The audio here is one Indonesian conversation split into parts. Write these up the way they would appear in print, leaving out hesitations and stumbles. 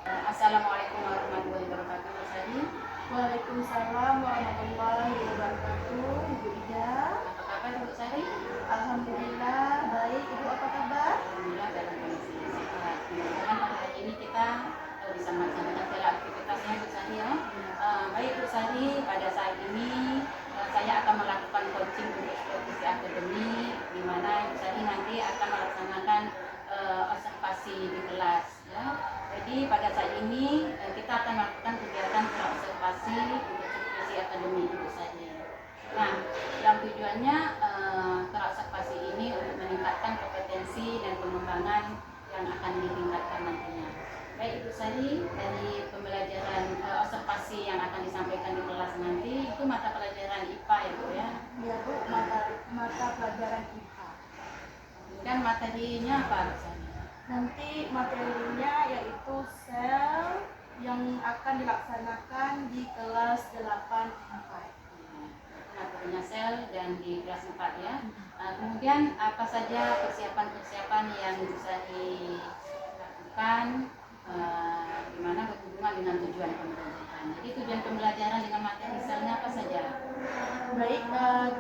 Assalamualaikum warahmatullahi wabarakatuh. Mas Adi, Waalaikumsalam warahmatullahi wabarakatuh. Ibu Ida, apa kabar Ibu Sari? Alhamdulillah baik. Ibu apa kabar? Alhamdulillah dalam kondisi sehat. Mudah-mudahan pada hari ini kita bisa melaksanakan segala aktivitasnya Ibu Sari ya. Baik Ibu Sari, pada saat ini saya akan melakukan coaching untuk profesi akademik, di mana Ibu Sari nanti akan melaksanakan observasi di kelas ya. Jadi pada saat ini kita akan melakukan kegiatan observasi untuk profesi akademik Ibu Sari. Nah, yang tujuannya observasi ini untuk meningkatkan kompetensi dan pengembangan yang akan ditingkatkan nantinya. Baik Ibu Sari, dari pembelajaran observasi yang akan disampaikan di kelas nanti itu mata pelajaran IPA ya Bu ya. Ya Bu, mata pelajaran IPA. Dan materinya apa Bu Sari? Nanti materinya yaitu sel yang akan dilaksanakan di kelas 8 Materinya sel dan di kelas 4 ya. Kemudian apa saja persiapan-persiapan yang bisa dilakukan di mana berhubungan dengan tujuan pembelajaran. Jadi tujuan pembelajaran dengan materi selnya apa saja? Baik,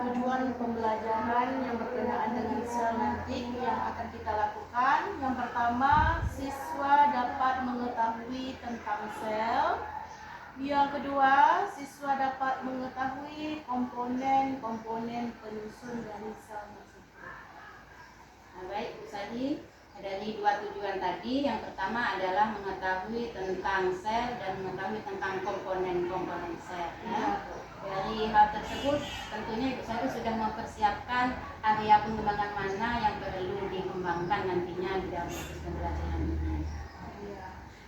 tujuan pembelajaran yang berkenaan dengan sel nanti yang akan kita lakukan. Yang pertama, siswa dapat mengetahui tentang sel. Yang kedua, siswa dapat mengetahui komponen-komponen penyusun dari sel tersebut. Baik, Bu Sadi, dari dua tujuan tadi, yang pertama adalah mengetahui tentang sel dan mengetahui tentang komponen-komponen sel. Ya. Dari hal tersebut, tentunya Ibu Sadi sudah mempersiapkan area pengembangan mana yang perlu dikembangkan nantinya di dalam proses pembelajaran ini.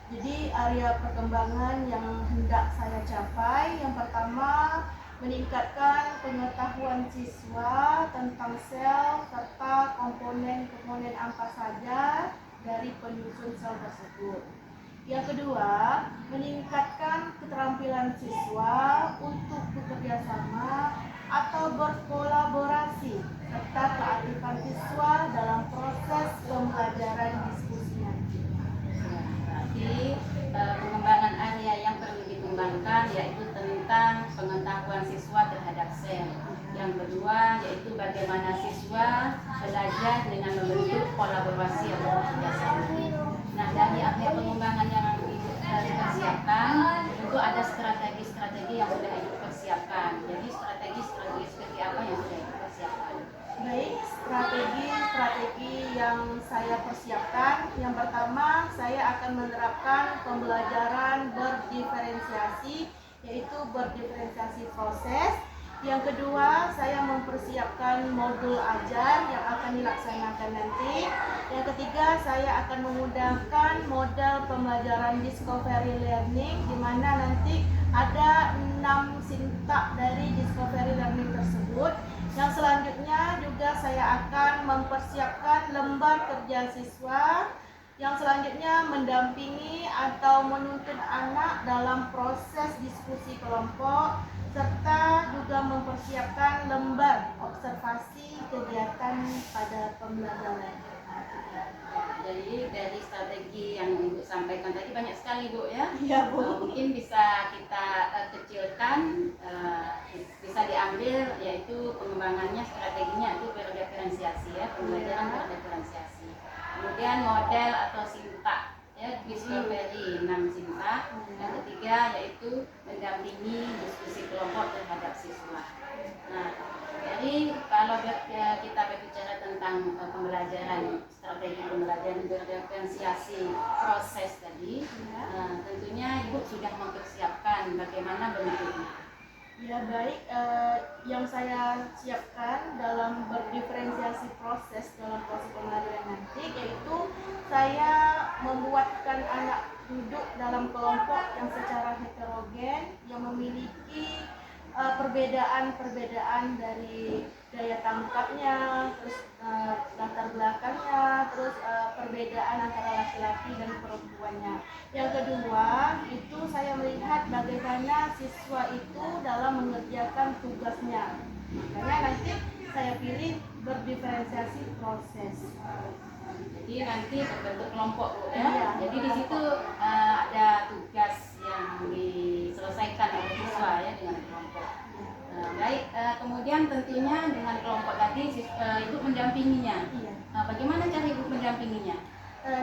Jadi area perkembangan yang hendak saya capai, yang pertama meningkatkan pengetahuan siswa tentang sel serta komponen-komponen apa saja dari penyusun sel tersebut. Yang kedua, meningkatkan keterampilan siswa untuk bekerja sama atau berkolaborasi serta kearifan siswa dalam proses pembelajaran diskusi nanti. Pengembangan area yang perlu dikembangkan yaitu tentang pengetahuan siswa terhadap sel. Yang kedua yaitu bagaimana siswa belajar dengan membentuk kolaborasi atau kerjasama. Nah, dari area pengembangan yang dipersiapkan tentu ada strategi-strategi yang sudah dipersiapkan. Jadi strategi-strategi seperti apa yang sudah dipersiapkan? Baik, strategi yang saya persiapkan. Yang pertama, saya akan menerapkan pembelajaran berdiferensiasi, yaitu berdiferensiasi proses. Yang kedua, saya mempersiapkan modul ajar yang akan dilaksanakan nanti. Yang ketiga, saya akan menggunakan model pembelajaran discovery learning, di mana nanti ada 6 sintak dari discovery learning tersebut. Yang selanjutnya juga saya akan mempersiapkan lembar kerja siswa. Yang selanjutnya mendampingi atau menuntun anak dalam proses diskusi kelompok, serta juga mempersiapkan lembar observasi kegiatan pada pembelajaran. Jadi dari strategi yang Ibu sampaikan tadi banyak sekali Bu ya. Iya Bu. Mungkin bisa kita kecilkan, bisa diambil yaitu pengembangannya strateginya itu berdiferensiasi ya, pembelajaran berdiferensiasi. Kemudian model atau sintak ya, discovery 6 sintak. Yang ketiga yaitu mendampingi diskusi kelompok terhadap siswa. Nah, jadi kalau kita berbicara tentang pembelajaran, strategi pembelajaran berdiferensiasi proses tadi, tentunya Ibu sudah mempersiapkan bagaimana bentuknya. Ya baik, yang saya siapkan dalam berdiferensiasi proses dalam proses pembelajaran nanti, yaitu saya membuatkan anak duduk dalam kelompok yang secara heterogen, yang memiliki perbedaan-perbedaan dari daya tangkapnya, terus latar belakangnya, terus perbedaan antara laki-laki dan perempuannya. Yang kedua, itu saya melihat bagaimana siswa itu dalam mengerjakan tugasnya. Makanya nanti saya pilih berdiferensiasi proses. Jadi nanti berbentuk kelompok Bu ya. Iya, Jadi di situ ada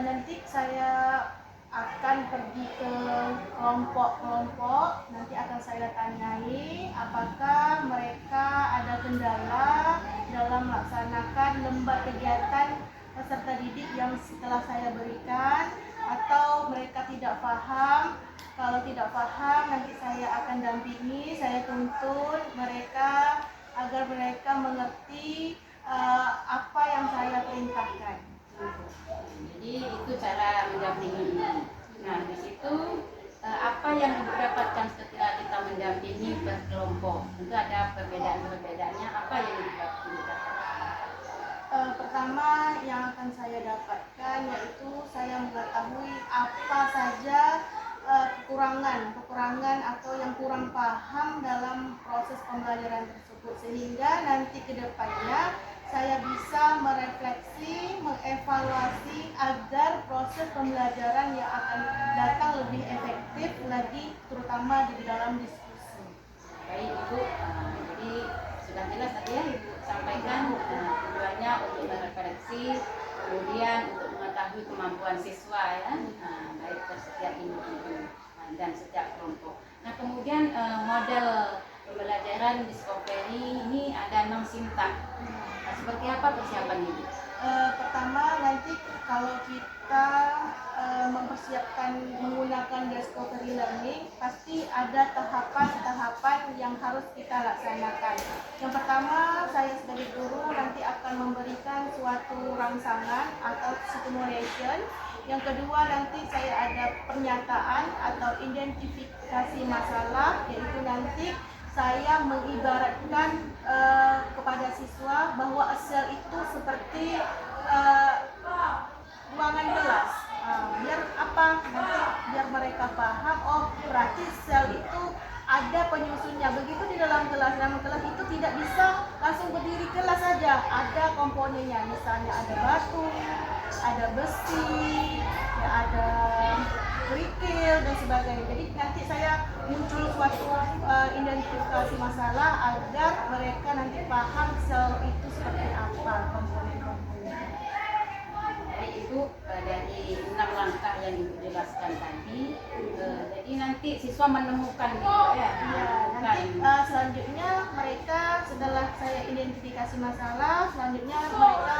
nanti saya akan pergi ke kelompok-kelompok, nanti akan saya tanyai apakah mereka ada kendala dalam melaksanakan lembar kegiatan peserta didik yang setelah saya berikan, atau mereka tidak paham. Kalau tidak paham, nanti saya akan dampingi, saya tuntun mereka agar mereka mengerti apa yang saya perintahkan. Jadi itu cara mendampingi ini. Nah, di situ apa yang Ibu dapatkan ketika kita mendampingi berkelompok? Tentu ada perbedaan-perbedaannya. Apa yang Ibu dapatkan? Pertama yang akan saya dapatkan yaitu saya mengetahui apa saja kekurangan atau yang kurang paham dalam proses pembelajaran tersebut, sehingga nanti ke depannya saya bisa merefleksi, mengevaluasi agar proses pembelajaran yang akan datang lebih efektif lagi, terutama di dalam diskusi. Baik Ibu, jadi sudah jelas tadi ya Ibu sampaikan tujuannya untuk merefleksi, kemudian untuk mengetahui kemampuan siswa ya, baik setiap individu dan setiap kelompok. Nah kemudian model pembelajaran Discovery ini ada 6 sintak. Nah, seperti apa persiapan ini? Pertama, nanti kalau kita mempersiapkan menggunakan Discovery Learning, pasti ada tahapan-tahapan yang harus kita laksanakan. Yang pertama, saya sebagai guru nanti akan memberikan suatu rangsangan atau stimulation. Yang kedua, nanti saya ada pernyataan atau identifikasi masalah, yaitu nanti saya mengibaratkan kepada siswa bahwa sel itu seperti ruangan kelas. Biar apa? Nanti biar mereka paham, oh berarti sel itu ada penyusunnya. Begitu di dalam kelas itu tidak bisa langsung berdiri kelas saja. Ada komponennya, misalnya ada batu, ada besi, ya ada kerikil dan sebagainya. Jadi nanti saya muncul suatu identifikasi masalah agar mereka nanti paham sel itu seperti apa komponen-komponennya. Jadi Ibu dari 6 langkah yang Ibu jelaskan tadi, jadi nanti siswa menemukan gitu ya. Nanti selanjutnya mereka setelah saya identifikasi masalah, selanjutnya mereka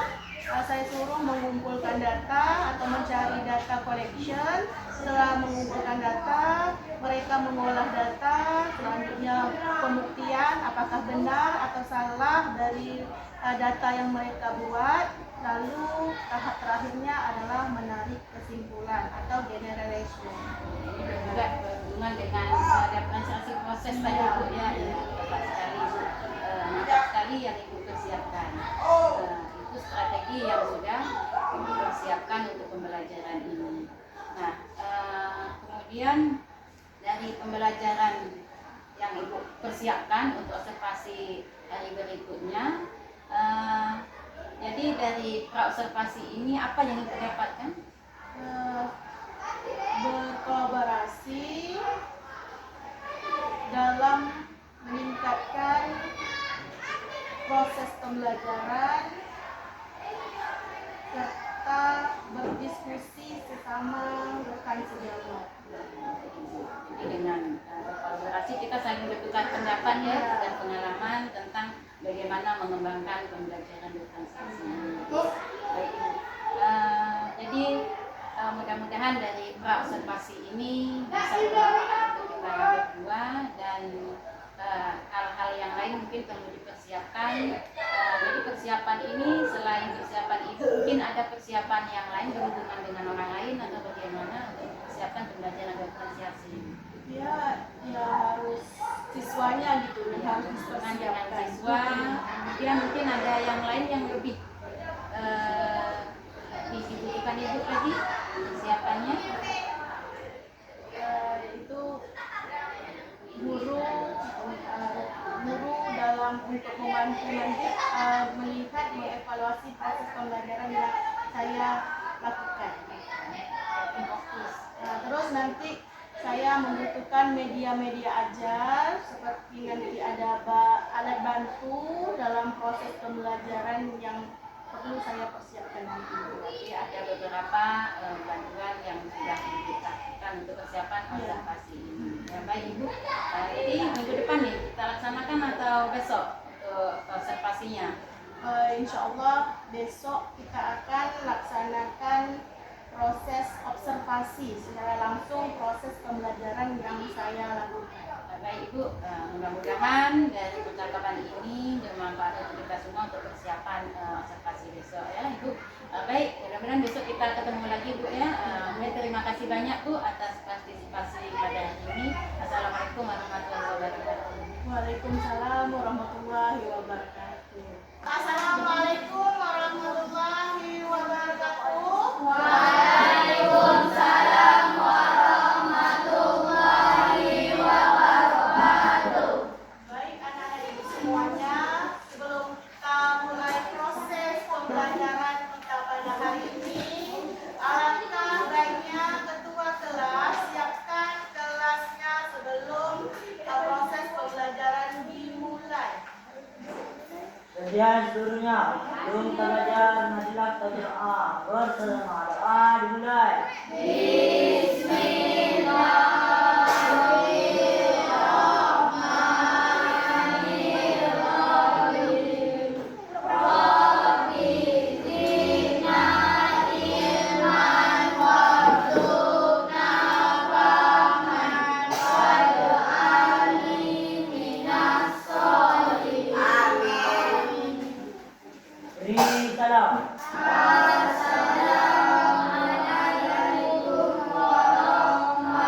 saya suruh mengumpulkan data atau mencari data collection. Setelah mengumpulkan data, mereka mengolah data, selanjutnya pembuktian apakah benar atau salah dari data yang mereka buat. Lalu tahap terakhirnya adalah menarik kesimpulan atau generalization. Ini juga berhubungan dengan diferensiasi proses tadi Bu ya, tepat sekali Bu. Mantap sekali yang Ibu persiapkan. Itu strategi yang sudah Ibu persiapkan untuk pembelajaran ini. Nah, kemudian dari pembelajaran yang Ibu persiapkan untuk observasi hari berikutnya, jadi dari praobservasi ini apa yang Ibu dapatkan? Berkolaborasi dalam meningkatkan proses pembelajaran serta berdiskusi sesama rekan sejawat. Jadi dengan berkolaborasi kita saling bertukar pendapat ya dan pengalaman tentang bagaimana mengembangkan pembelajaran diferensiasi. Baik Ibu. Jadi mudah-mudahan dari praobservasi ini bisa bermanfaat untuk kita berdua dan hal-hal yang lain mungkin perlu dipersiapkan. Jadi persiapan ini selain persiapan itu mungkin ada persiapan yang lain berhubungan dengan orang lain atau bagaimana untuk persiapan pembelajaran diferensiasi. Ya harus siswanya gitu, Ya, harus dengan dipersiapkan. siswa, kemudian mungkin ada yang lain yang lebih dibutuhkan Ibu lagi persiapannya. Itu guru dalam untuk membantu nanti melihat mengevaluasi proses pembelajaran yang saya lakukan. Terus nanti saya membutuhkan media-media ajar seperti nanti ada alat bantu dalam proses pembelajaran yang perlu saya persiapkan nanti. Jadi ada beberapa bantuan yang sudah diberikan untuk persiapan observasi ini. Ya baik Ibu. Jadi minggu depan nih kita laksanakan atau besok untuk observasinya? Insya Allah besok kita akan laksanakan proses observasi secara langsung proses pembelajaran yang saya lakukan. Baik Ibu, mudah-mudahan dari percakapan ini bermanfaat untuk kita semua untuk persiapan observasi besok ya Ibu. Baik, mudah-mudahan besok kita ketemu lagi Bu ya. Terima kasih banyak Bu atas partisipasi pada hari ini. Assalamualaikum warahmatullahi wabarakatuh. Waalaikumsalam warahmatullahi wabarakatuh. Assalamualaikum warahmatullahi wabarakatuh. Waalaikumsalam warahmatullahi wabarakatuh. Baik anak-anak ibu semuanya, sebelum kita mulai proses pembelajaran kita pada hari ini, alangkah baiknya ketua kelas siapkan kelasnya sebelum proses pembelajaran dimulai. Kemudian seluruhnya, sebelum kita belajar, marilah kita berdoa. Bersama doa dimulai. Beri salam. Assalamualaikum warahmatullahi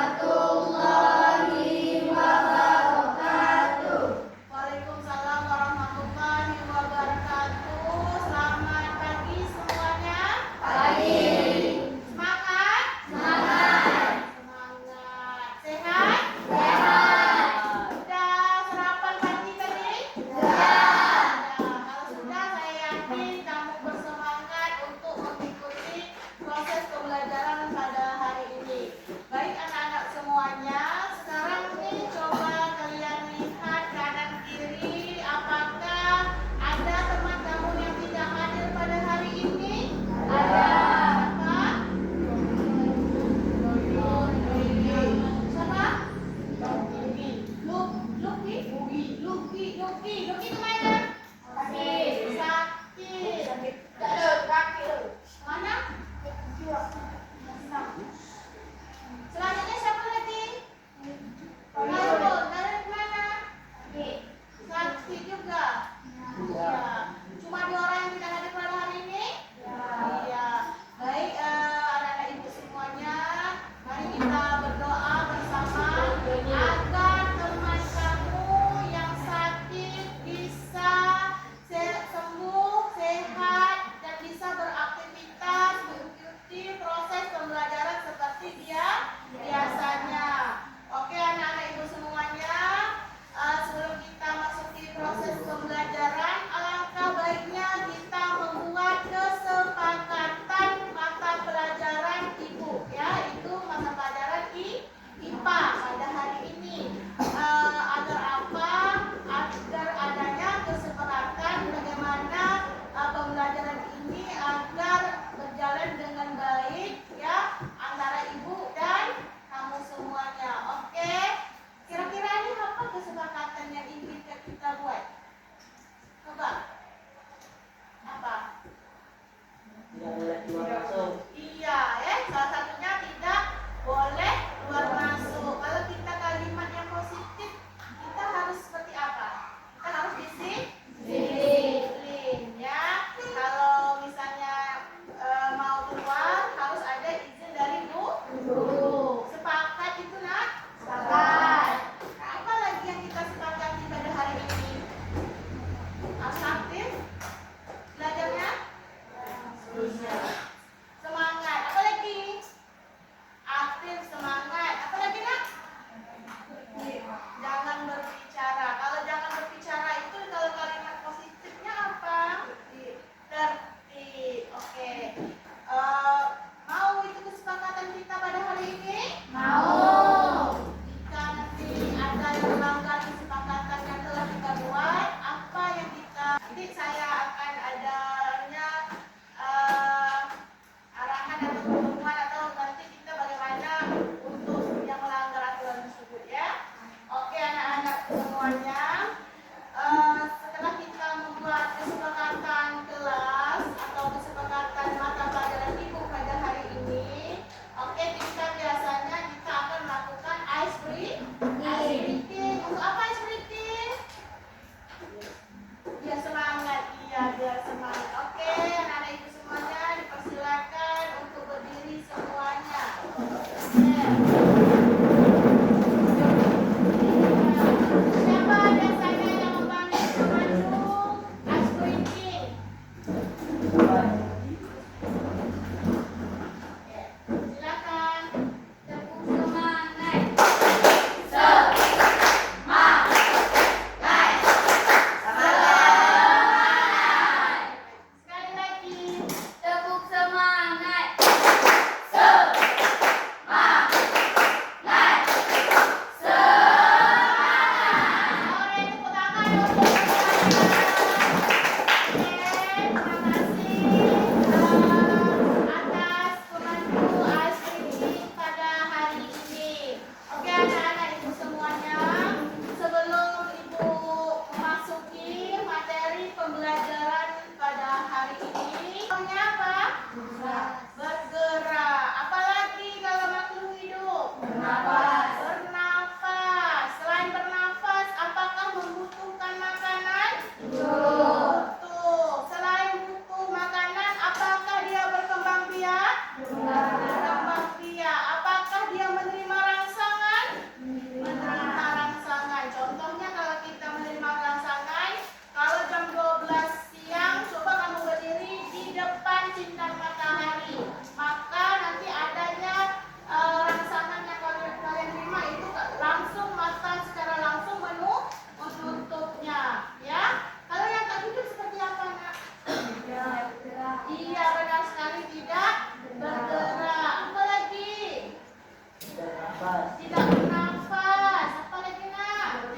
Tidak bernafas. Apa lagi nak?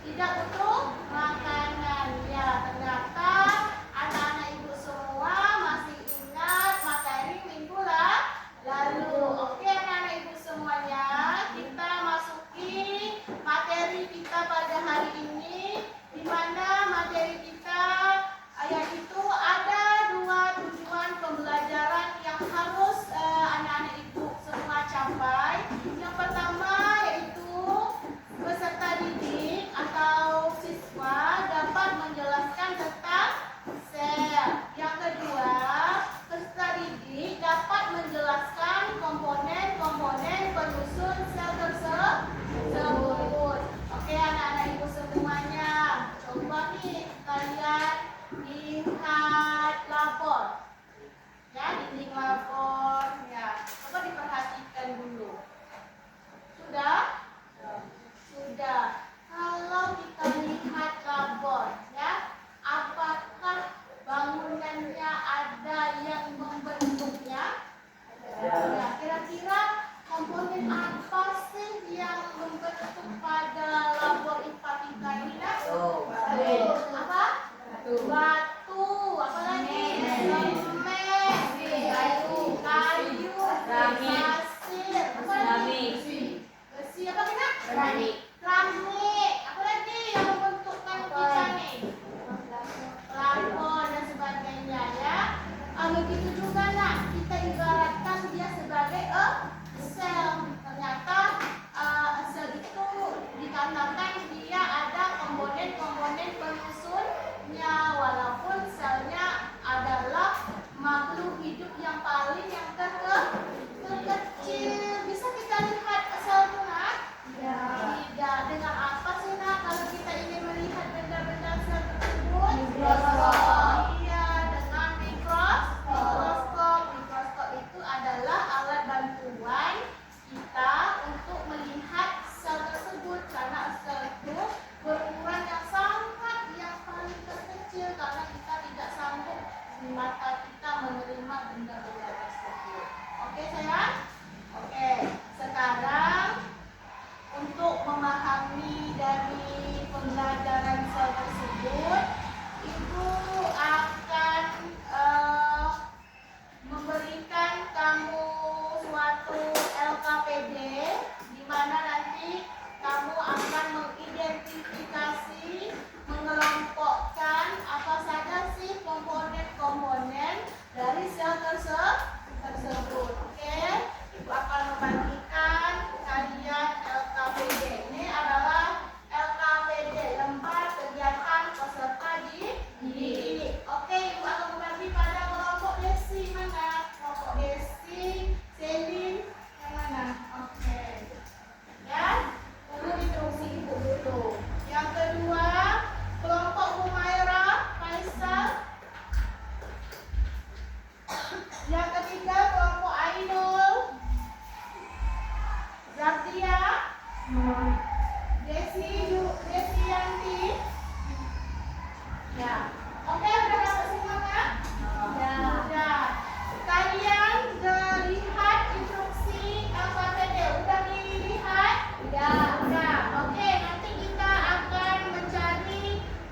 Tidak butuh makanan. Ya, ternyata anak-anak ibu semua masih ingat materi minggu lalu. Oke, anak-anak ibu semuanya, kita masuki materi kita pada hari ini, di mana materi kita yaitu ada 2 tujuan pembelajaran yang harus anak-anak ibu semua capai. Yang pertama yaitu peserta didik atau siswa dapat menjelaskan tentang sel. Yang kedua, peserta didik dapat menjelaskan komponen-komponen penyusun sel tersebut. Oke, anak-anak ibu semuanya, coba nih kalian lihat lapor. Ya, dinding lapor. Ya, coba diperhatikan dulu. Sudah? Sudah. Kalau kita lihat labor, ya, apakah bangunannya ada yang membentuknya? Ya, kira-kira komponen apa sih yang membentuk pada labor IPA kita ini? Nak? Apa? Batu. Apa lagi? Semen, kayu, pasir. Apa lagi? Besi. Apa kita? Keramik. Apa lagi yang membentukkan kita nih? Plafon dan sebagainya, ya. Begitu juga nak, kita ibaratkan dia sebagai sel. Ternyata sel itu dikatakan dia ada komponen-komponen penyusunnya, walaupun selnya adalah makhluk hidup yang paling terkecil. Bisa kita lihat sel itu nak? Tidak. Dengan apa sih nak kalau kita ingin melihat benda-benda sel tersebut? Mikroskop. Iya, dengan mikroskop. Mikroskop itu adalah alat bantuan kita untuk melihat sel tersebut, karena sel itu berukuran yang paling terkecil, karena kita tidak sanggup mata kita menerima benda-benda tersebut. Oke sayang? Oke, sekarang untuk memahami dari pembelajaran sel tersebut, Ibu akan memberikan kamu suatu LKPD, di mana nanti kamu akan mengidentifikasi, mengelompokkan apa saja sih komponen-komponen dari sel tersebut. Oke, Ibu akan membagikan kalian LKPD. Ini adalah LKPD, lembar kegiatan peserta didik. Oke, Ibu akan membagi pada kelompok Desi. Mana? Kelompok Desi, Selin, yang mana? Oke. Ya, dulu instruksi Ibu dulu. Yang kedua, kelompok Humaira, Faisal. Yang ketiga, kelompok Ainul, Zardia, Desi Yanti. Ya, oke, udah dapat semua kan? Udah. Kalian udah lihat instruksi LKPD? Udah dilihat? Udah. Oke, nanti kita akan mencari,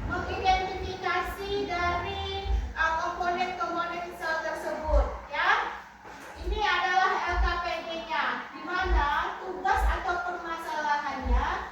mengidentifikasi dari komponen-komponen sel tersebut, ya. Ini adalah LKPD-nya, di mana tugas atau permasalahannya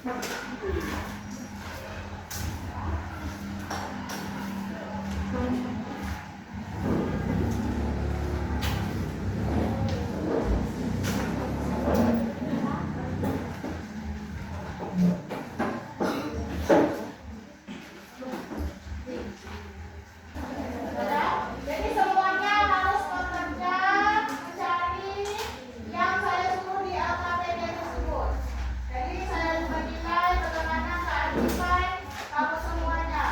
Jadi semuanya harus bekerja mencari yang saya suruh di LKPD tersebut. Jadi saya menilai bagaimana kearifan kamu semuanya.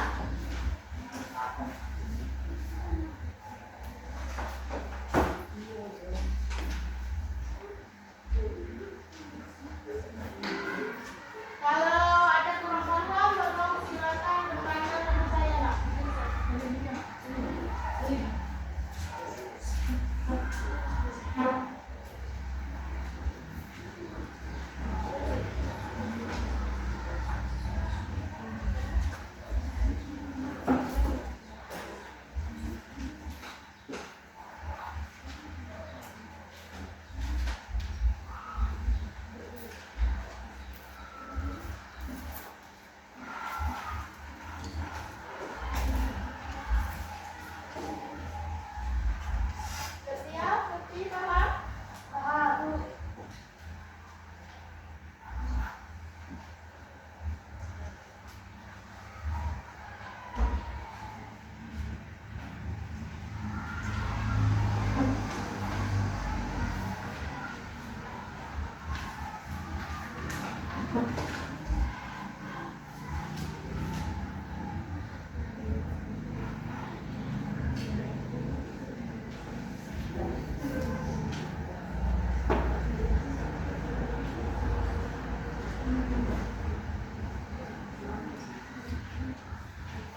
Kalau ada kurang paham, tolong silakan bertanya sama saya lah. Siap, ngerti, paham? Paham.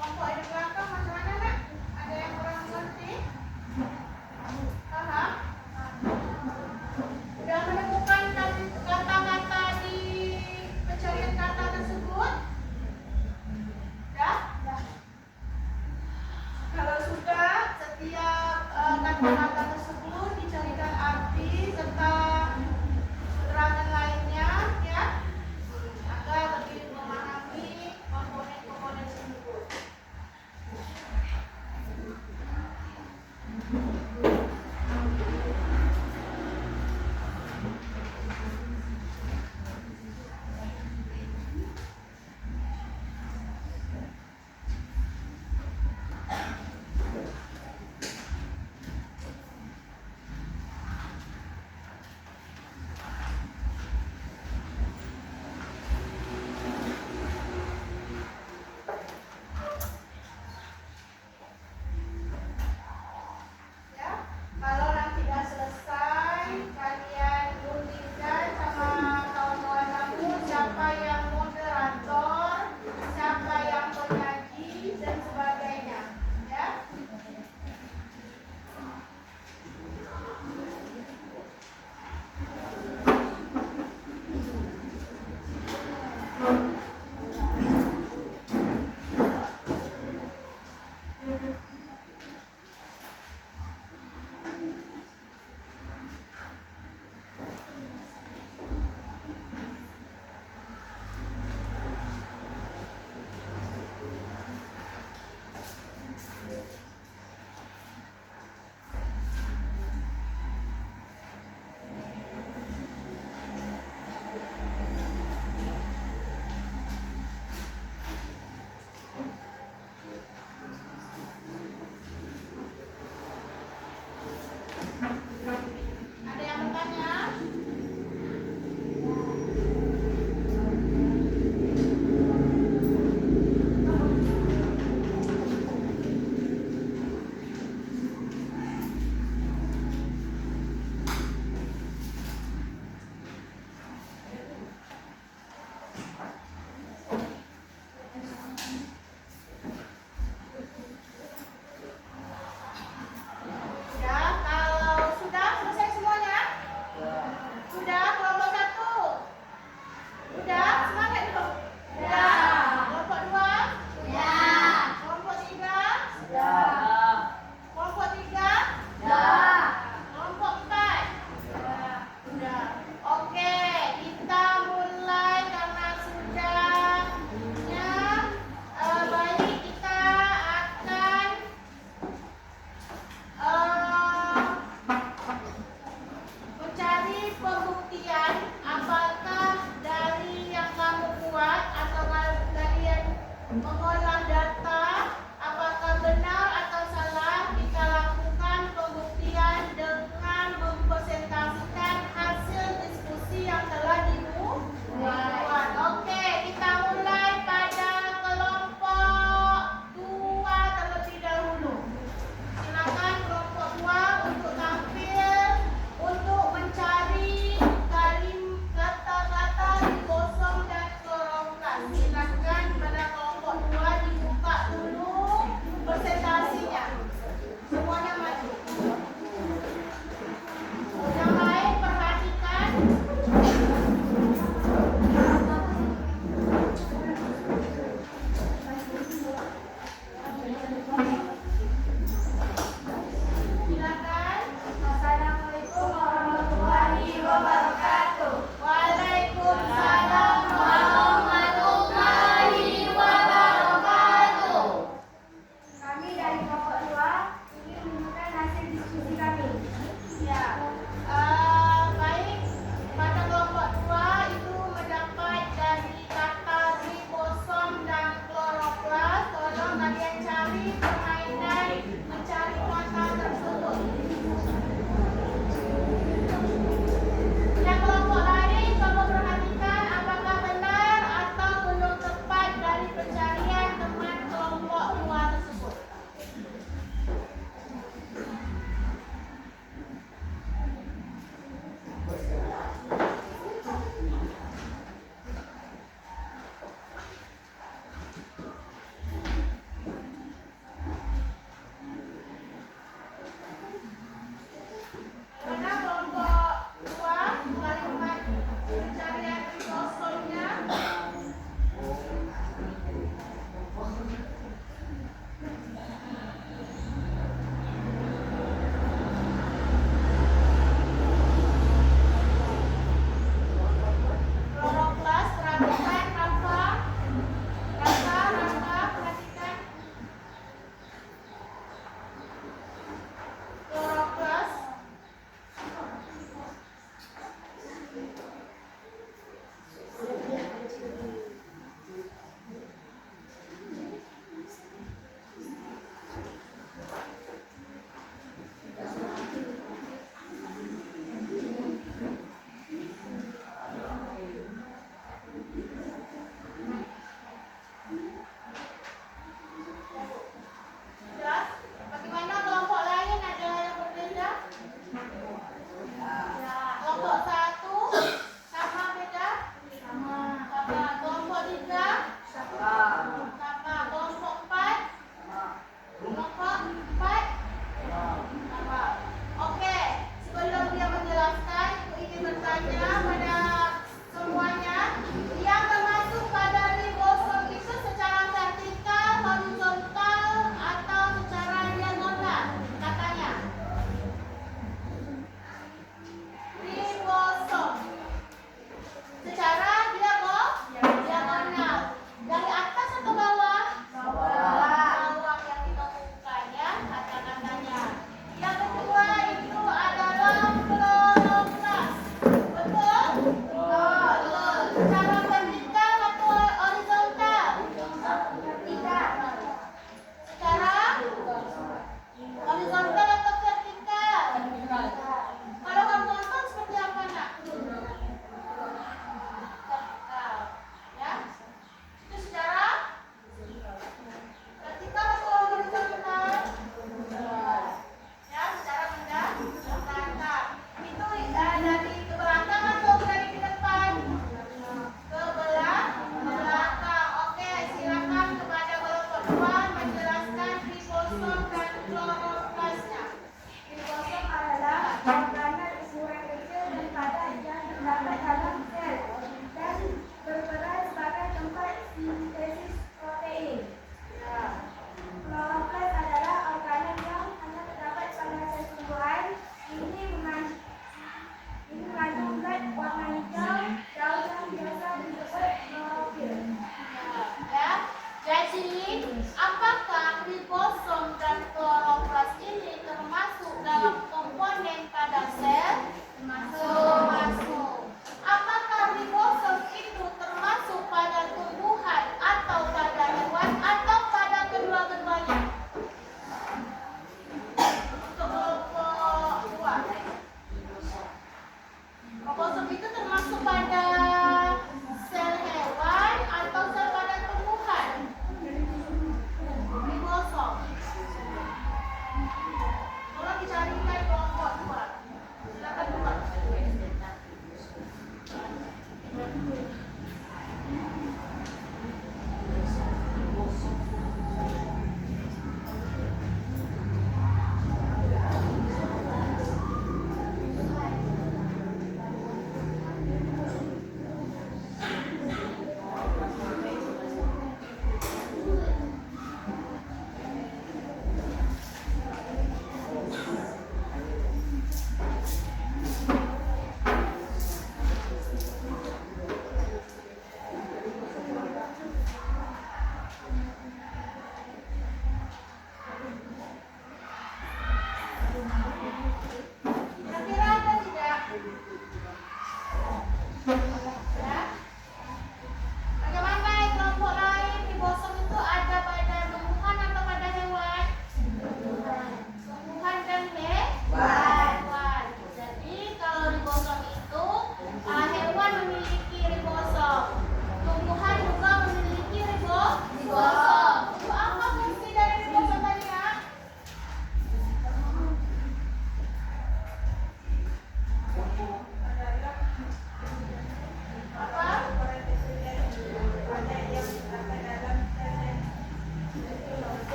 Kelompok di belakang macam mana, Nak? Ada yang kurang mengerti? Paham? Sudah menemukan kata-kata di pencarian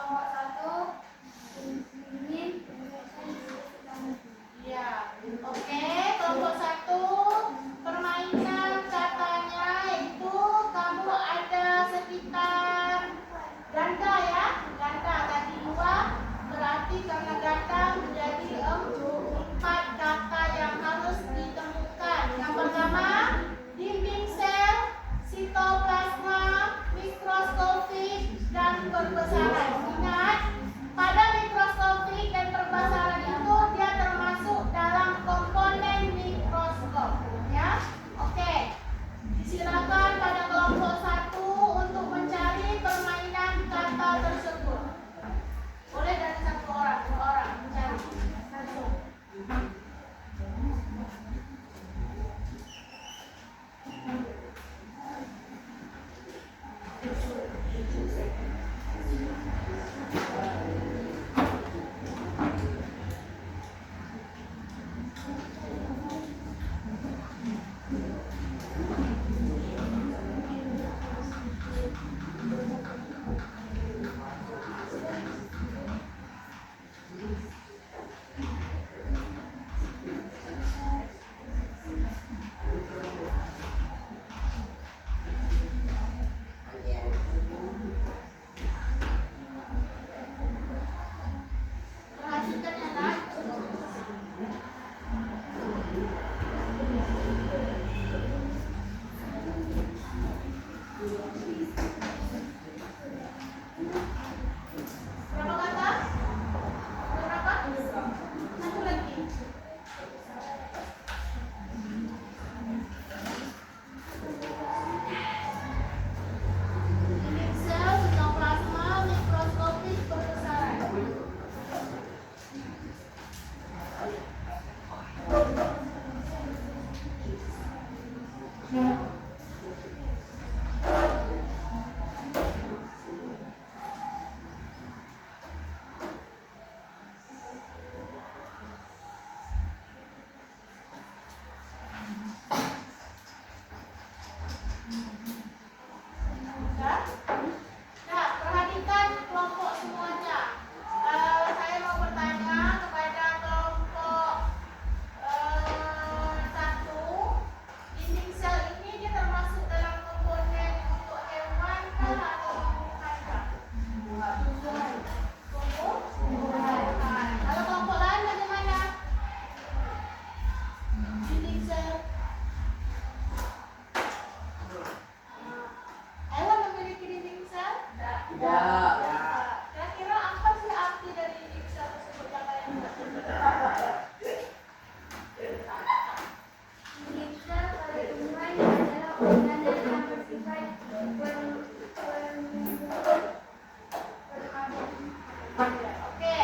kelompok 1 ingin Ya, oke. Kelompok 1 permainan katanya itu kamu ada sekitar ganda ya, ganda tadi 2 berarti karena ganda menjadi 4 kata yang harus ditemukan. Yang pertama, dinding sel, sitoplasma, mikroskopik, dan perbesaran. Ingat, pada mikroskopik dan perbesaran itu dia termasuk dalam komponen mikroskop ya. Oke. Silakan pada kelompok 1 untuk mencari permainan kata tersebut. Boleh dari 1 orang, 2 orang mencari. Langsung. Perhatikan ya, Nak. Berapa kata? Berapa? 1 lagi. Dinding sel, sitoplasma, mikroskopik, perbesaran. Ya? Nah, perhatikan kelompok semuanya. Saya mau bertanya kepada kelompok 1. Dinding sel ini dia termasuk dalam komponen untuk hewan kah atau tumbuhan? Tumbuhan. Kalau kelompok lain bagaimana? Dinding sel. Hewan memiliki dinding sel? Tidak. Kira-kira apa sih arti dari dinding sel tersebut yang kalian ngerti? dinding sel pada tumbuhan adalah organel yang bersifat Oke,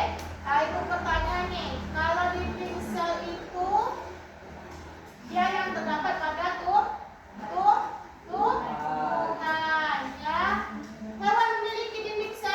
itu pertanyaan nih. Kalau dinding sel itu dia yang terdapat pada tumbuhan ya. Hewan memiliki dinding sel?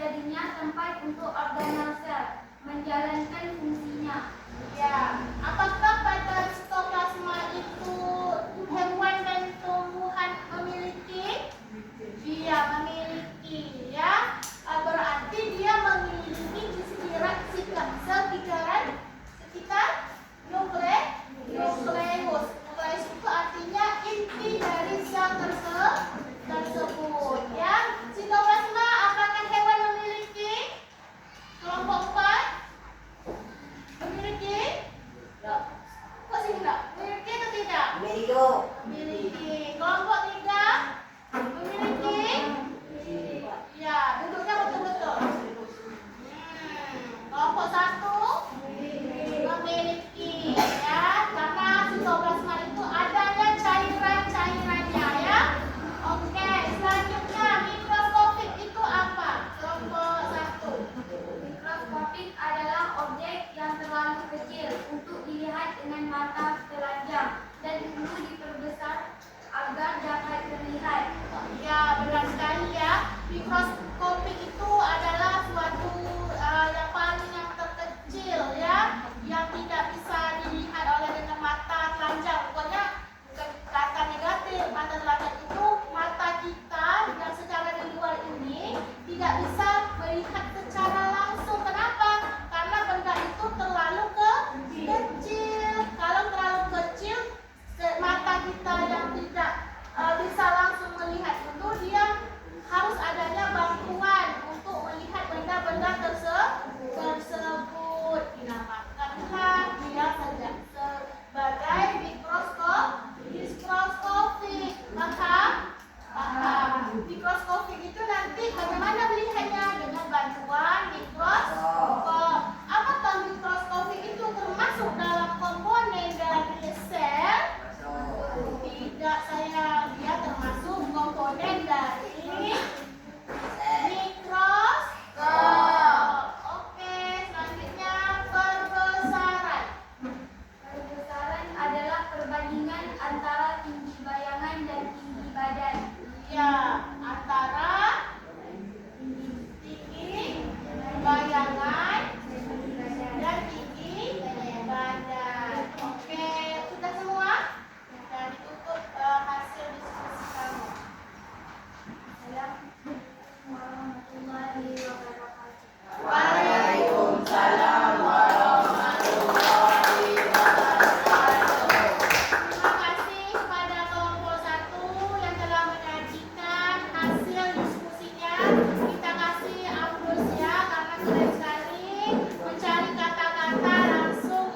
jadinya tempat untuk organel sel menjalankan fungsinya. Ya, apakah pada sitoplasma itu hewan dan tumbuhan memiliki? Dia memiliki, ya. Berarti dia memiliki sekitar nukleus. Nukleus itu artinya inti dari sel tersebut, ya. Sitoplasma apakah hewan memiliki? Kelompok 4 memiliki? Kok sih enggak? Memiliki atau tidak? Memiliki. Kelompok 3 memiliki? Ya, duduknya betul-betul. Kelompok 1 memiliki, ya, karena sitoplasma itu adanya cairan-cairannya, ya. Oke, selanjutnya mikroskopik itu apa? Kelompok 1. Mikroskopik adalah objek yang terlalu kecil untuk dilihat dengan mata telanjang dan perlu diperbesar agar dapat terlihat. Ya, benar sekali, ya. Mikroskopik itu adalah suatu yang terkecil, ya, yang tidak bisa dilihat oleh dengan mata telanjang. Pokoknya bukan kata negatif, mata telanjang itu mata kita yang secara di luar ini tidak bisa melihat secara langsung. Kenapa? Karena benda itu terlalu kecil. Kalau terlalu kecil, mata kita yang tidak bisa langsung melihat itu, dia harus adanya bantuan untuk melihat benda-benda tersebut. Dinamakanlah dia sebagai mikroskopik. Paham? Mikroskopik itu nanti bagaimana melihatnya? Dengan bantuan mikroskop. Apakah mikroskopik itu termasuk dalam komponen dari sel? Tidak, sayang. Dia termasuk komponen dari mikroskop. Oke, selanjutnya perbesaran. Perbesaran adalah perbandingan antara tinggi bayangan dan tinggi badan. Ya, antara tinggi bayangan dan tinggi badan. Oke, sudah semua? Dan ditutup hasil diskusi kamu. Assalamualaikum warahmatullahi wabarakatuh. Waalaikumsalam warahmatullahi wabarakatuh. Terima kasih kepada kelompok 1 yang telah menyajikan hasil diskusinya. Kita kasih aplaus, ya, karena keren sekali mencari kata-kata langsung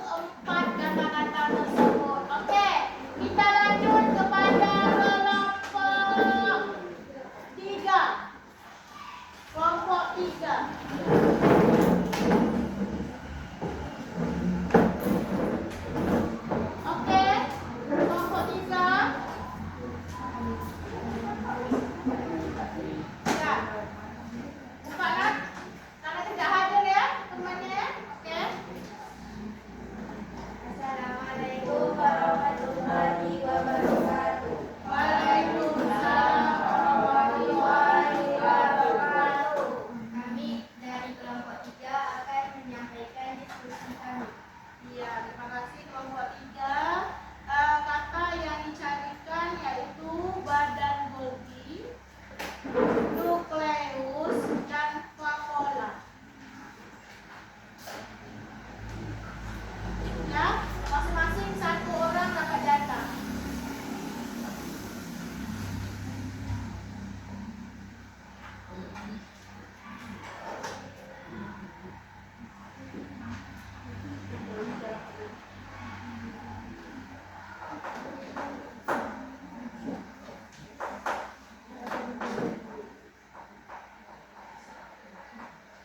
4 kata-kata tersebut. Oke, kita lanjut kepada kelompok 3. Kelompok 3. Oke, kelompok 3. Ya, bukalah karena tidak hadir, ya, temannya. Oke. Assalamualaikum warahmatullahi wabarakatuh. Waalaikumsalam warahmatullahi wabarakatuh. Kami dari kelompok 3 akan menyampaikan diskusi kami. Iya, terima kasih kelompok 3. Kata yang dicarikan yaitu badan Golgi, nukleus, dan vakuola. Ya, masing-masing satu orang dapat data.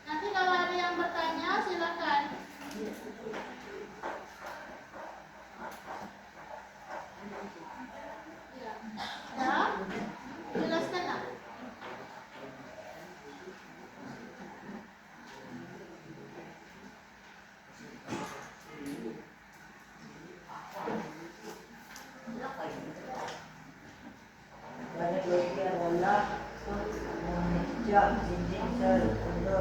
Nanti kalau ada yang bertanya, silakan. Ya, jelaskan, nak. Pada Golgi adalah menunjang dinding sel untuk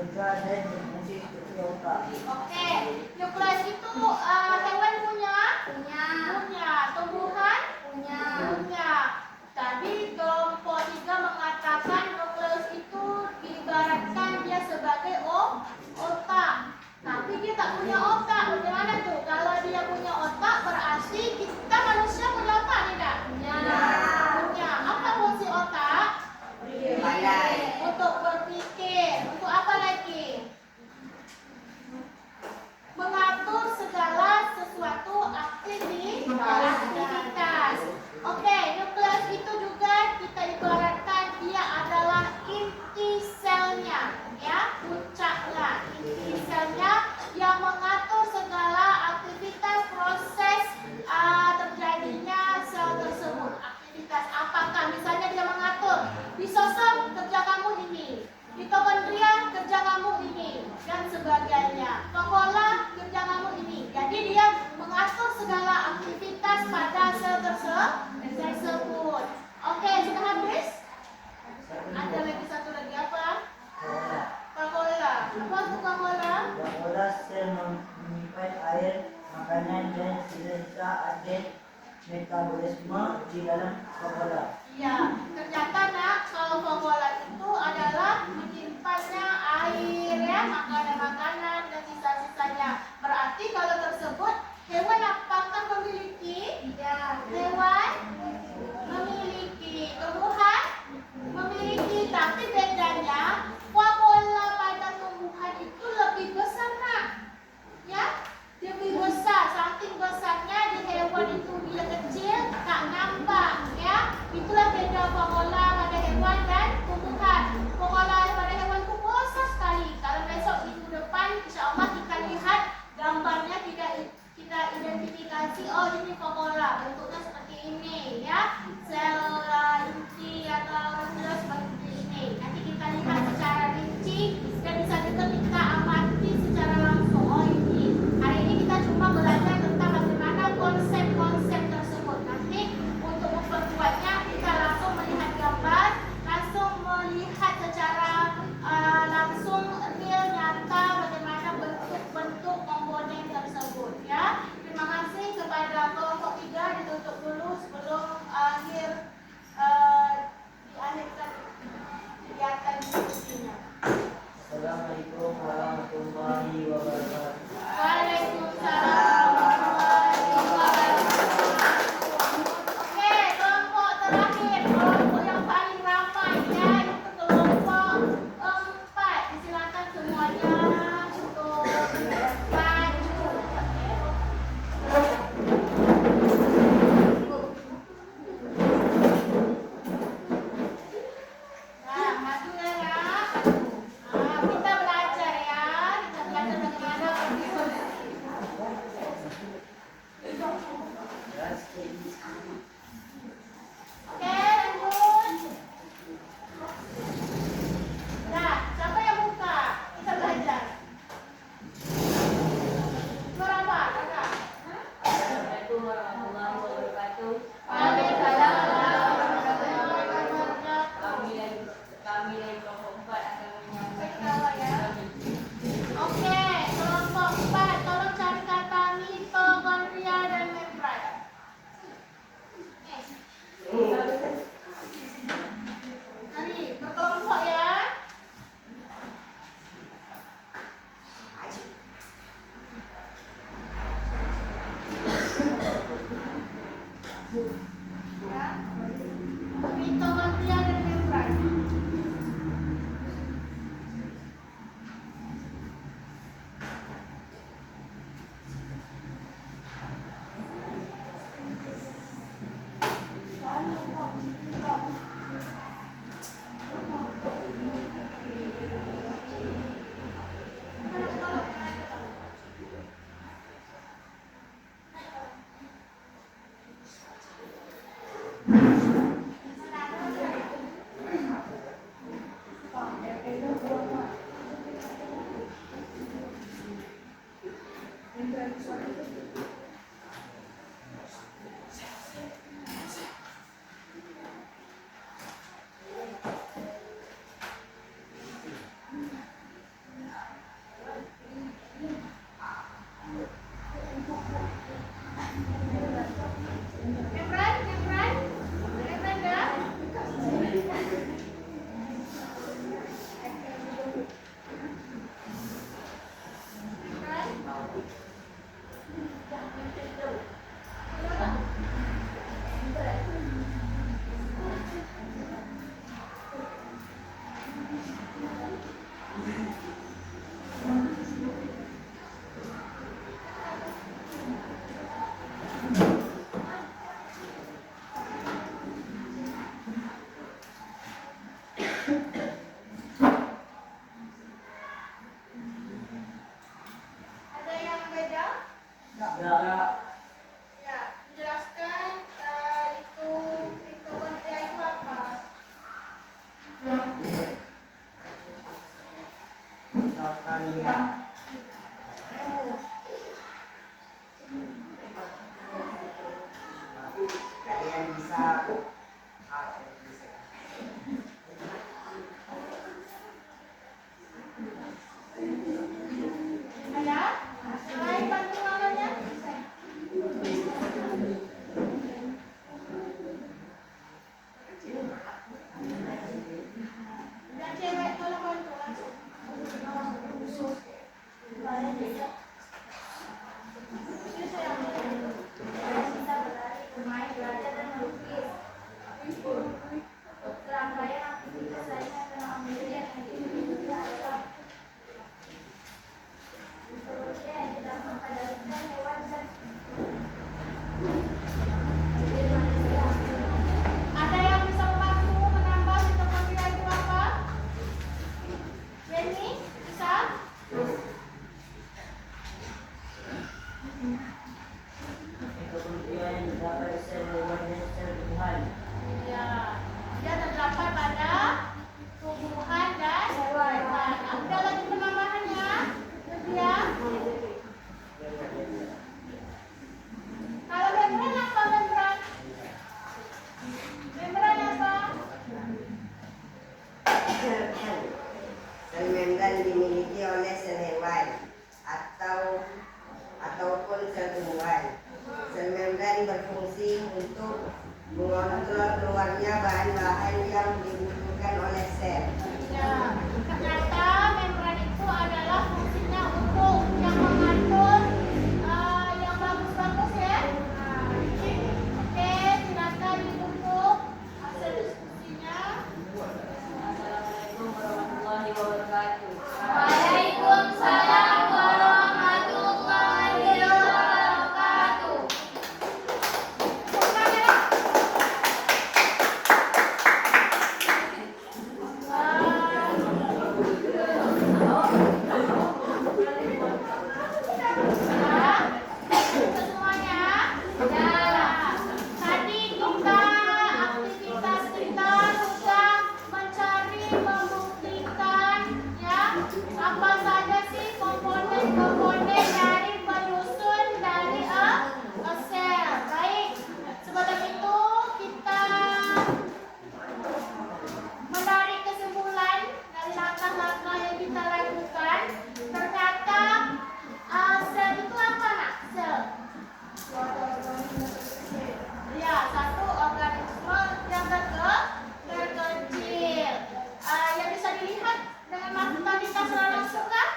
surga dan berfungsi seperti otak. Oke, nukleus itu hewan punya? Punya. Tumbuhan? Punya. Tadi kelompok 3 mengatakan nukleus itu diibaratkan dia sebagai otak. Tapi dia tak punya otak. Bagaimana tuh? Kalau dia punya otak berarti kita manusia punya otak tidak? Punya. Apa fungsi otak? Untuk berpikir. Untuk apa lagi? Mengatur segala sesuatu aktivitas. Oke, nukleus itu juga kita ibaratkan dia adalah inti selnya, ya, puncaknya, inti selnya yang mengatur segala aktivitas proses terjadinya sel tersebut. Aktivitas apakah? Misalnya dia mengatur di sosok kerja kamu ini, mitokondria kerja kamu ini, dan sebagainya. Pengolah kerja kamu ini. Jadi dia mengatur segala aktivitas pada sel tersebut. Oke, sudah habis? Ada lagi satu lagi apa? Pengolah. Apa itu pengolah? Pengolah sel menyimpan air, makanan dan sisa-sisa agen metabolisme di dalam pengolah. Iya, ternyata nak, kalau pengolah itu adalah menyimpannya air, ya, makanan-makanan dan sisa-sisanya. Berarti kalau tersebut hewan apakah memiliki? Hewan memiliki. Tumbuhan memiliki. Tapi bedanya pengolah pada tumbuhan itu lebih besar, nak. Ya, lebih besar. Saking besarnya di hewan itu bila kecil tak nampak, ya. Itulah beda pengolah pada hewan dan tumbuhan. misalkan ya kalian bisa Ada? Selain bantu mamanya? Yang cewek tolong bantu langsung. Ini saya ambil. Kalian bisa berlari, bermain, belajar, dan melukis. Serangkaian aktivitas lainnya dalam Ambrosia yang diikuti adalah Ambrosia yang dilakukan pada ikan, hewan, dan manusia. Ada yang bisa membantu menambah mitokondria itu apa? Benny, bisa? kemudian dapat sel dan sel tumbuhan. Ya, dia terdapat pada tumbuhan dan hewan. Ada lagi penambahannya? Ya. Kalau membran apa membran? Membran apa? Sel membran dimiliki oleh sel hewan ataupun sel tumbuhan. Sel membran berfungsi untuk mengontrol keluarnya bahan-bahan yang dibutuhkan oleh sel. Ya, ternyata membran itu adalah fungsinya untuk yang mengatur yang bagus-bagus ya. Oke, silakan ditutup hasil diskusinya. Assalamualaikum warahmatullahi wabarakatuh. Waalaikumsalam warahmatullahi wabarakatuh. Semuanya? Ya. Tadi aktivitas kita sudah mencari, membuktikan ya apa saja sih komponen-komponen dari penyusun dari a sel. Baik, sebelum itu kita menarik kesimpulan dari langkah-langkah yang kita lakukan. Ternyata sel itu apa nak? Sel. Ya, satu organisme yang terkecil. Yang bisa dilihat dengan mata kita secara langsung kan?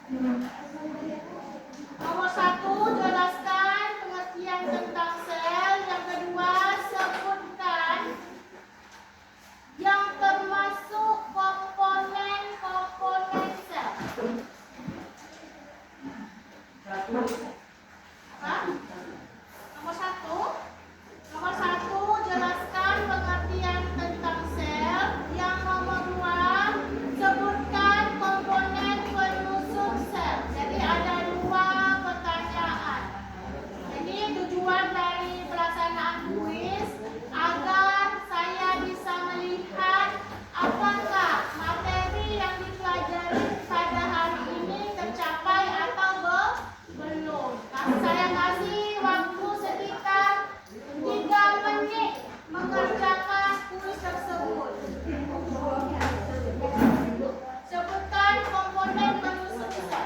Nomor 1, jelaskan pengertian tentang sel. Yang kedua, sebutkan yang termasuk komponen sel. Apa? Nomor satu, jelaskan pengertian tentang sel. Yang nomor 2, sebutkan komponen penyusun sel. Jadi ada 2 pertanyaan. Jadi tujuan dari pelaksanaan kuis agar saya bisa melihat apakah materi yang dipelajari pada hari ini tercapai atau belum. Saya kasih waktu sekitar 3 menit mengerjakan kuis tersebut. Sebutkan komponen penyusun sel.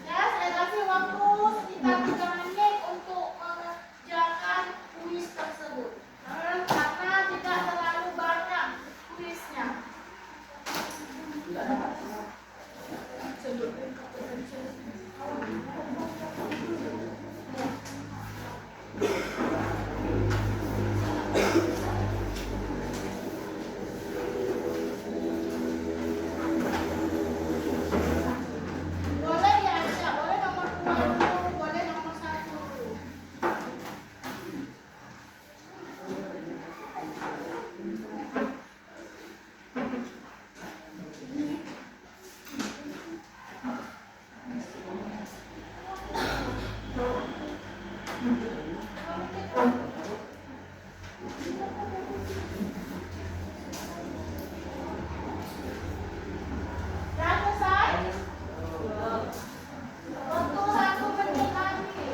Ya, saya kasih waktu sekitar 3 menit untuk mengerjakan kuis tersebut. Karena tidak terlalu banyak kuisnya. Boleh ya, Aisyah? Boleh nomor 2 dulu, boleh nomor 1 dulu. Sudah selesai? Waktu 1 menit lagi.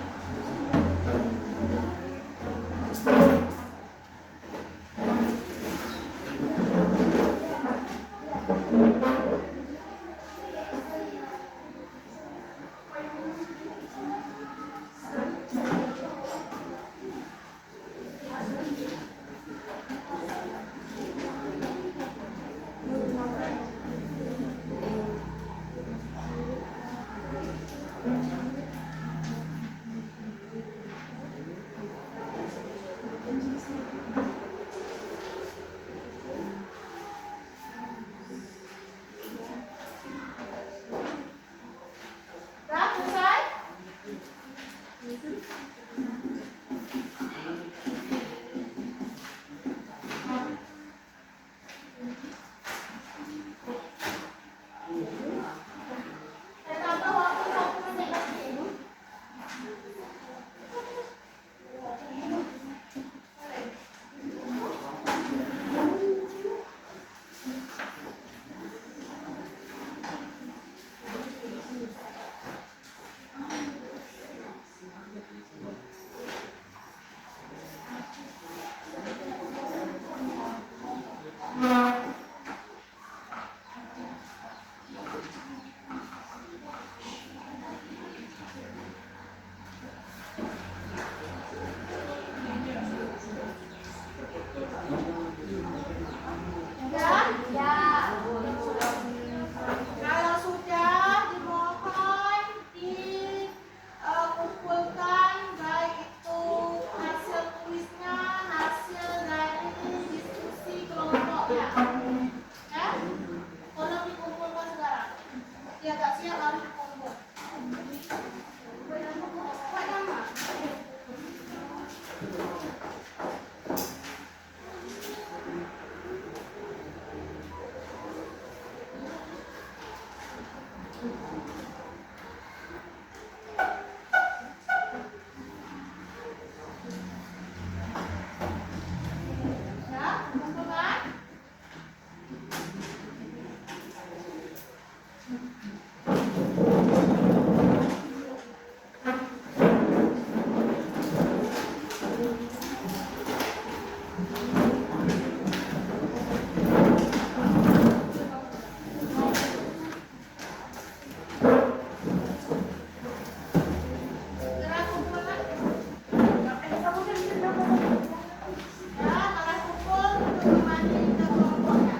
Sudah selesai? Saya tambah waktu 1 menit lagi. Kalau sudah, dimohon dikumpulkan baik itu hasil kuisnya, hasil dari diskusi kelompoknya. Ya, tolong dikumpulkan sekarang. Ya, tak siap harus dikumpul. Buat nama. Ya, kumpulkan. Segera kumpulkan. Ya, kalau kumpul untuk kembali ke kelompoknya.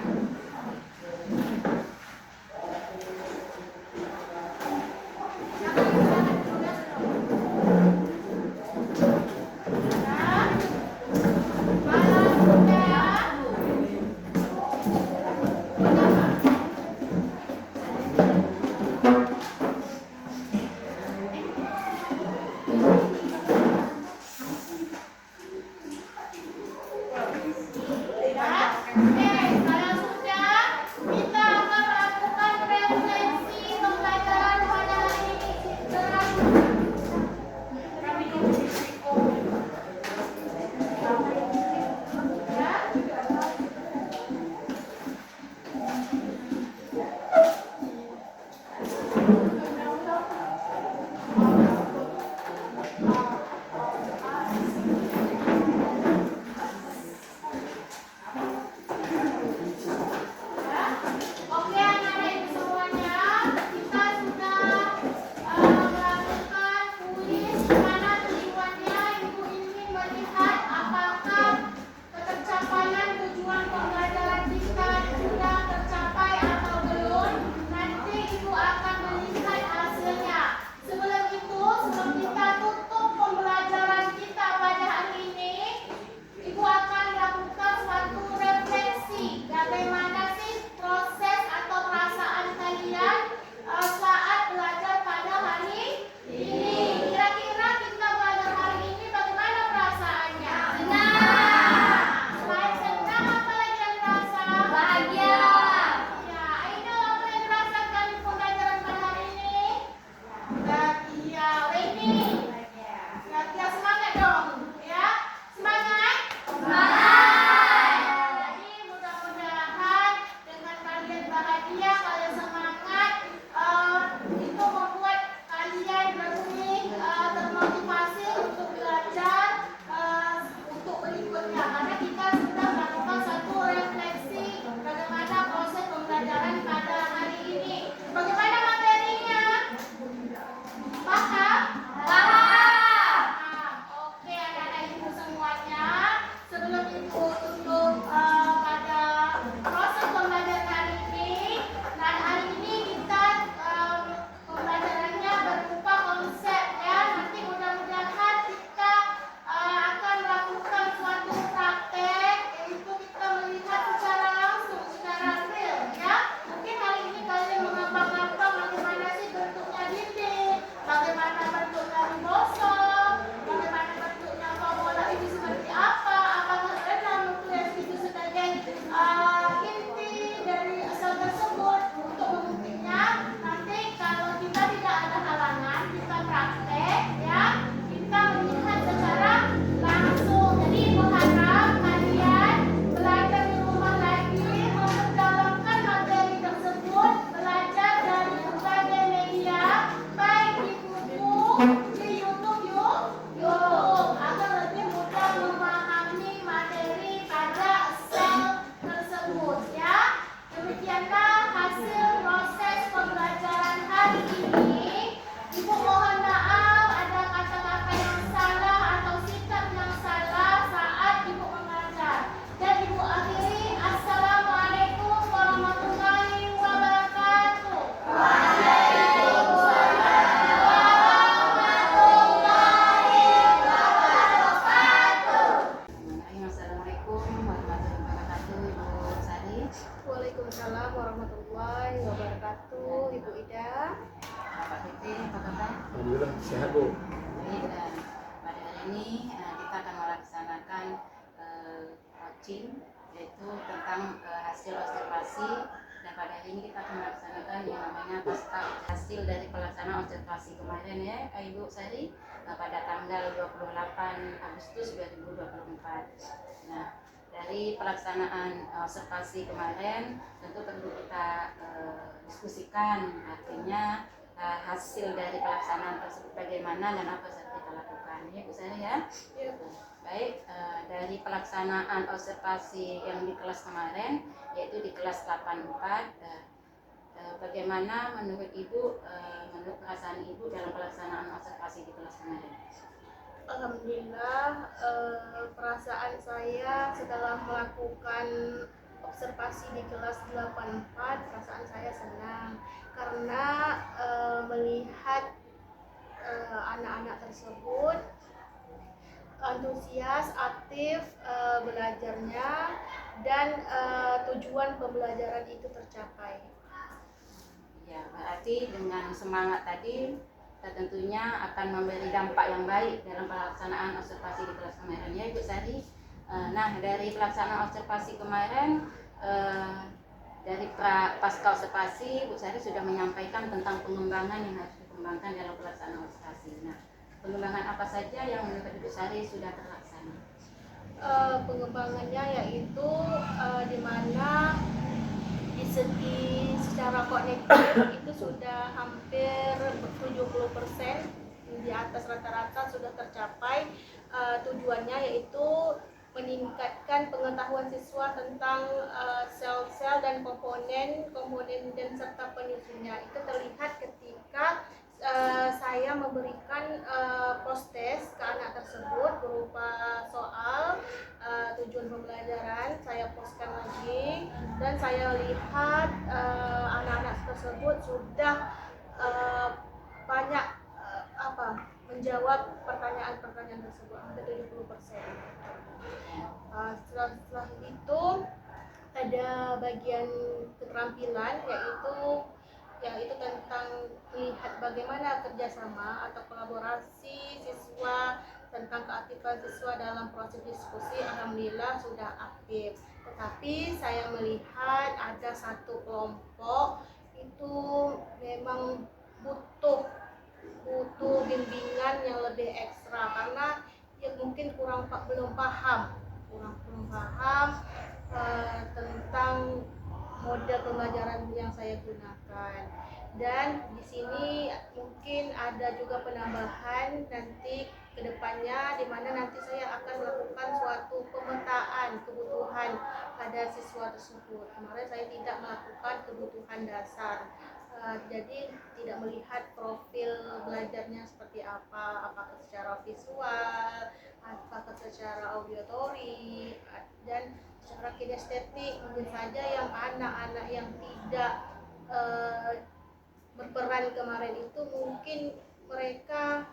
Alhamdulillah sehat Bu. Baik, pada hari ini kita akan melaksanakan coaching yaitu tentang hasil observasi, dan pada hari ini kita akan melaksanakan yang namanya pasca hasil dari pelaksanaan observasi kemarin ya Ibu Sari pada tanggal 28 Agustus 2024. Nah, dari pelaksanaan observasi kemarin tentu perlu kita diskusikan, artinya hasil dari pelaksanaan tersebut bagaimana dan apa saja kita lakukan ya Bu Sari ya. Baik, dari pelaksanaan observasi yang di kelas kemarin yaitu di kelas 84, bagaimana menurut Ibu, menurut perasaan Ibu dalam pelaksanaan observasi di kelas kemarin? Alhamdulillah, perasaan saya setelah melakukan observasi di kelas 84, perasaan saya senang karena melihat anak-anak tersebut antusias, aktif belajarnya, dan tujuan pembelajaran itu tercapai. Ya, berarti dengan semangat tadi tentunya akan memberi dampak yang baik dalam pelaksanaan observasi di kelas kemarin ya Ibu Sari. Nah, dari pelaksanaan observasi kemarin, dari pasca observasi Bu Sari sudah menyampaikan tentang pengembangan yang harus dikembangkan dalam pelaksanaan observasi. Nah, pengembangan apa saja yang menurut Ibu Sari sudah terlaksana? Pengembangannya yaitu di mana di segi secara kognitif itu sudah hampir 70%, di atas rata-rata sudah tercapai. Tujuannya yaitu meningkatkan pengetahuan siswa tentang sel-sel dan komponen dan serta penyusunnya. Itu terlihat ketika saya memberikan post-test ke anak tersebut berupa soal tujuan pembelajaran, saya postkan lagi, dan saya lihat anak-anak tersebut sudah banyak menjawab pertanyaan-pertanyaan tersebut, hampir 70%. Setelah itu ada bagian keterampilan yaitu tentang melihat bagaimana kerjasama atau kolaborasi siswa, tentang keaktifan siswa dalam proses diskusi. Alhamdulillah sudah aktif, tetapi saya melihat ada satu kelompok itu memang butuh bimbingan yang lebih ekstra karena ya mungkin belum paham tentang model pembelajaran yang saya gunakan. Dan di sini mungkin ada juga penambahan nanti kedepannya, di mana nanti saya akan melakukan suatu pemetaan kebutuhan pada siswa tersebut. Kemarin saya tidak melakukan kebutuhan dasar, jadi tidak melihat profil belajarnya seperti apakah secara visual, apakah secara auditory, dan secara kinestetik. Mungkin saja yang anak-anak yang tidak berperan kemarin itu mungkin mereka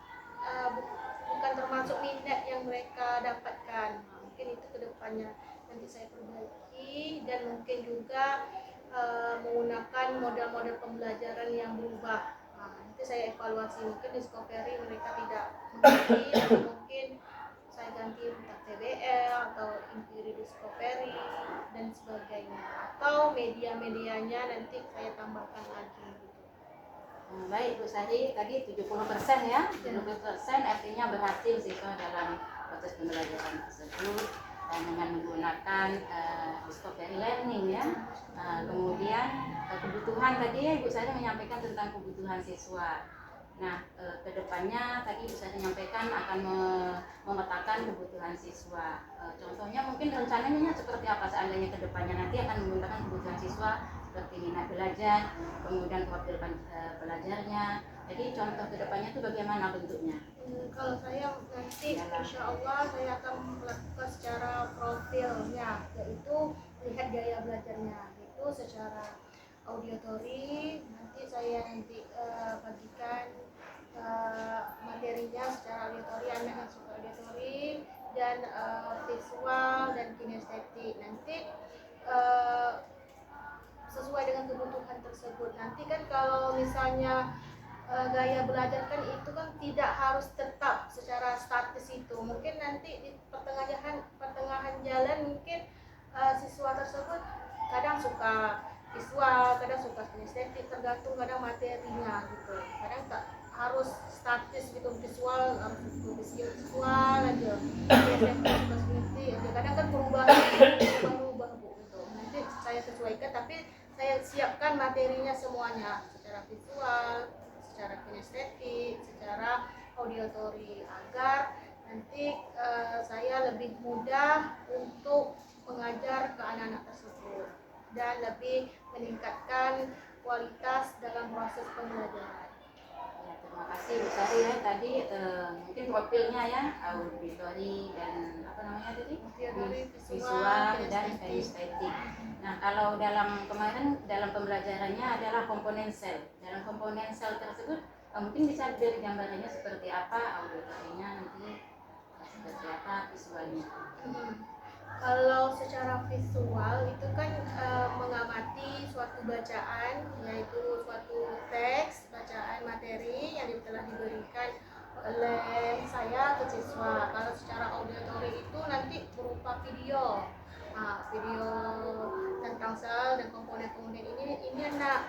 bukan termasuk minat yang mereka dapatkan. Mungkin itu kedepannya nanti saya perbaiki, dan mungkin juga menggunakan model-model pembelajaran yang berubah. Nanti saya evaluasi, mungkin discovery mereka tidak mengerti, atau mungkin saya ganti entah TBL atau inquiry discovery dan sebagainya, atau media-medianya nanti saya tambahkan lagi gitu. Baik Bu Sari, tadi 70% ya, 70% artinya berhasil siswa dalam proses pembelajaran tersebut dengan menggunakan discovery learning ya. Kemudian kebutuhan tadi Ibu Sari menyampaikan tentang kebutuhan siswa. Nah, kedepannya tadi Ibu Sari menyampaikan akan memetakan kebutuhan siswa. Contohnya mungkin rencananya seperti apa seandainya kedepannya nanti akan menggunakan kebutuhan siswa seperti minat belajar, kemudian profil belajarnya. Jadi contoh kedepannya itu bagaimana bentuknya? Kalau saya nanti insya Allah saya akan melakukan secara profilnya, yaitu lihat gaya belajarnya, itu secara auditory. Nanti saya bagikan materinya secara auditory, anak yang suka auditory, dan visual dan kinestetik. Nanti sesuai dengan kebutuhan tersebut. Nanti kan kalau misalnya gaya belajar kan itu kan tidak harus tetap secara statis itu. Mungkin nanti di pertengahan jalan mungkin siswa tersebut kadang suka visual, kadang suka kinestetik, tergantung kadang materinya gitu. Kadang tak harus statis gitu, visual harus visual aja, kinestetik kinestetik aja. Kadang kan berubah bu gitu. Nanti saya sesuaikan, tapi saya siapkan materinya semuanya secara visual, secara kinestetik, secara auditory agar nanti saya lebih mudah untuk mengajar ke anak-anak tersebut dan lebih meningkatkan kualitas dalam proses pembelajaran. Ya, terima kasih Bu Sari ya. Tadi mungkin profilnya ya, auditori dan apa namanya tadi? Auditory, Visual dan kinestetik. kinestetik. Nah, kalau kemarin dalam pembelajarannya adalah komponen sel. Dalam komponen sel tersebut mungkin bisa diberi gambarannya seperti apa, auditorinya nanti seperti apa, visualnya. Kalau secara visual itu kan mengamati suatu bacaan, yaitu suatu teks bacaan materi yang telah diberikan oleh saya ke siswa. Kalau secara auditory itu nanti berupa video, video tentang sel dan komponen-komponen ini anak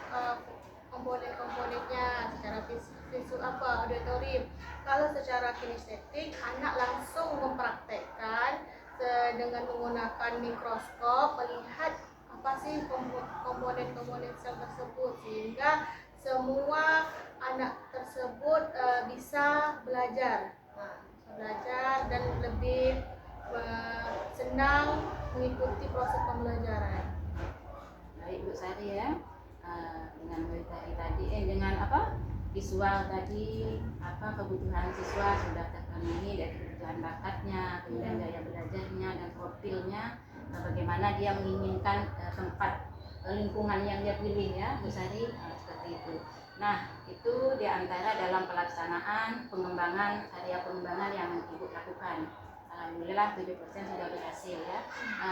komponen-komponennya secara visual auditory. Kalau secara kinestetik anak langsung mempraktekkan dengan menggunakan mikroskop melihat apa sih komponen-komponen sel tersebut, sehingga semua anak tersebut bisa belajar, dan lebih senang mengikuti proses pembelajaran. Baik Bu Sari ya, dengan materi tadi dengan apa visual tadi, apa kebutuhan siswa sudah terpenuhi dari kebutuhan bakatnya, kemudian gaya belajarnya dan profilnya, bagaimana dia menginginkan tempat lingkungan yang dia pilih ya Bu Sari, seperti itu. Nah, itu diantara dalam pelaksanaan area pengembangan yang Ibu lakukan. Alhamdulillah 7% sudah berhasil ya.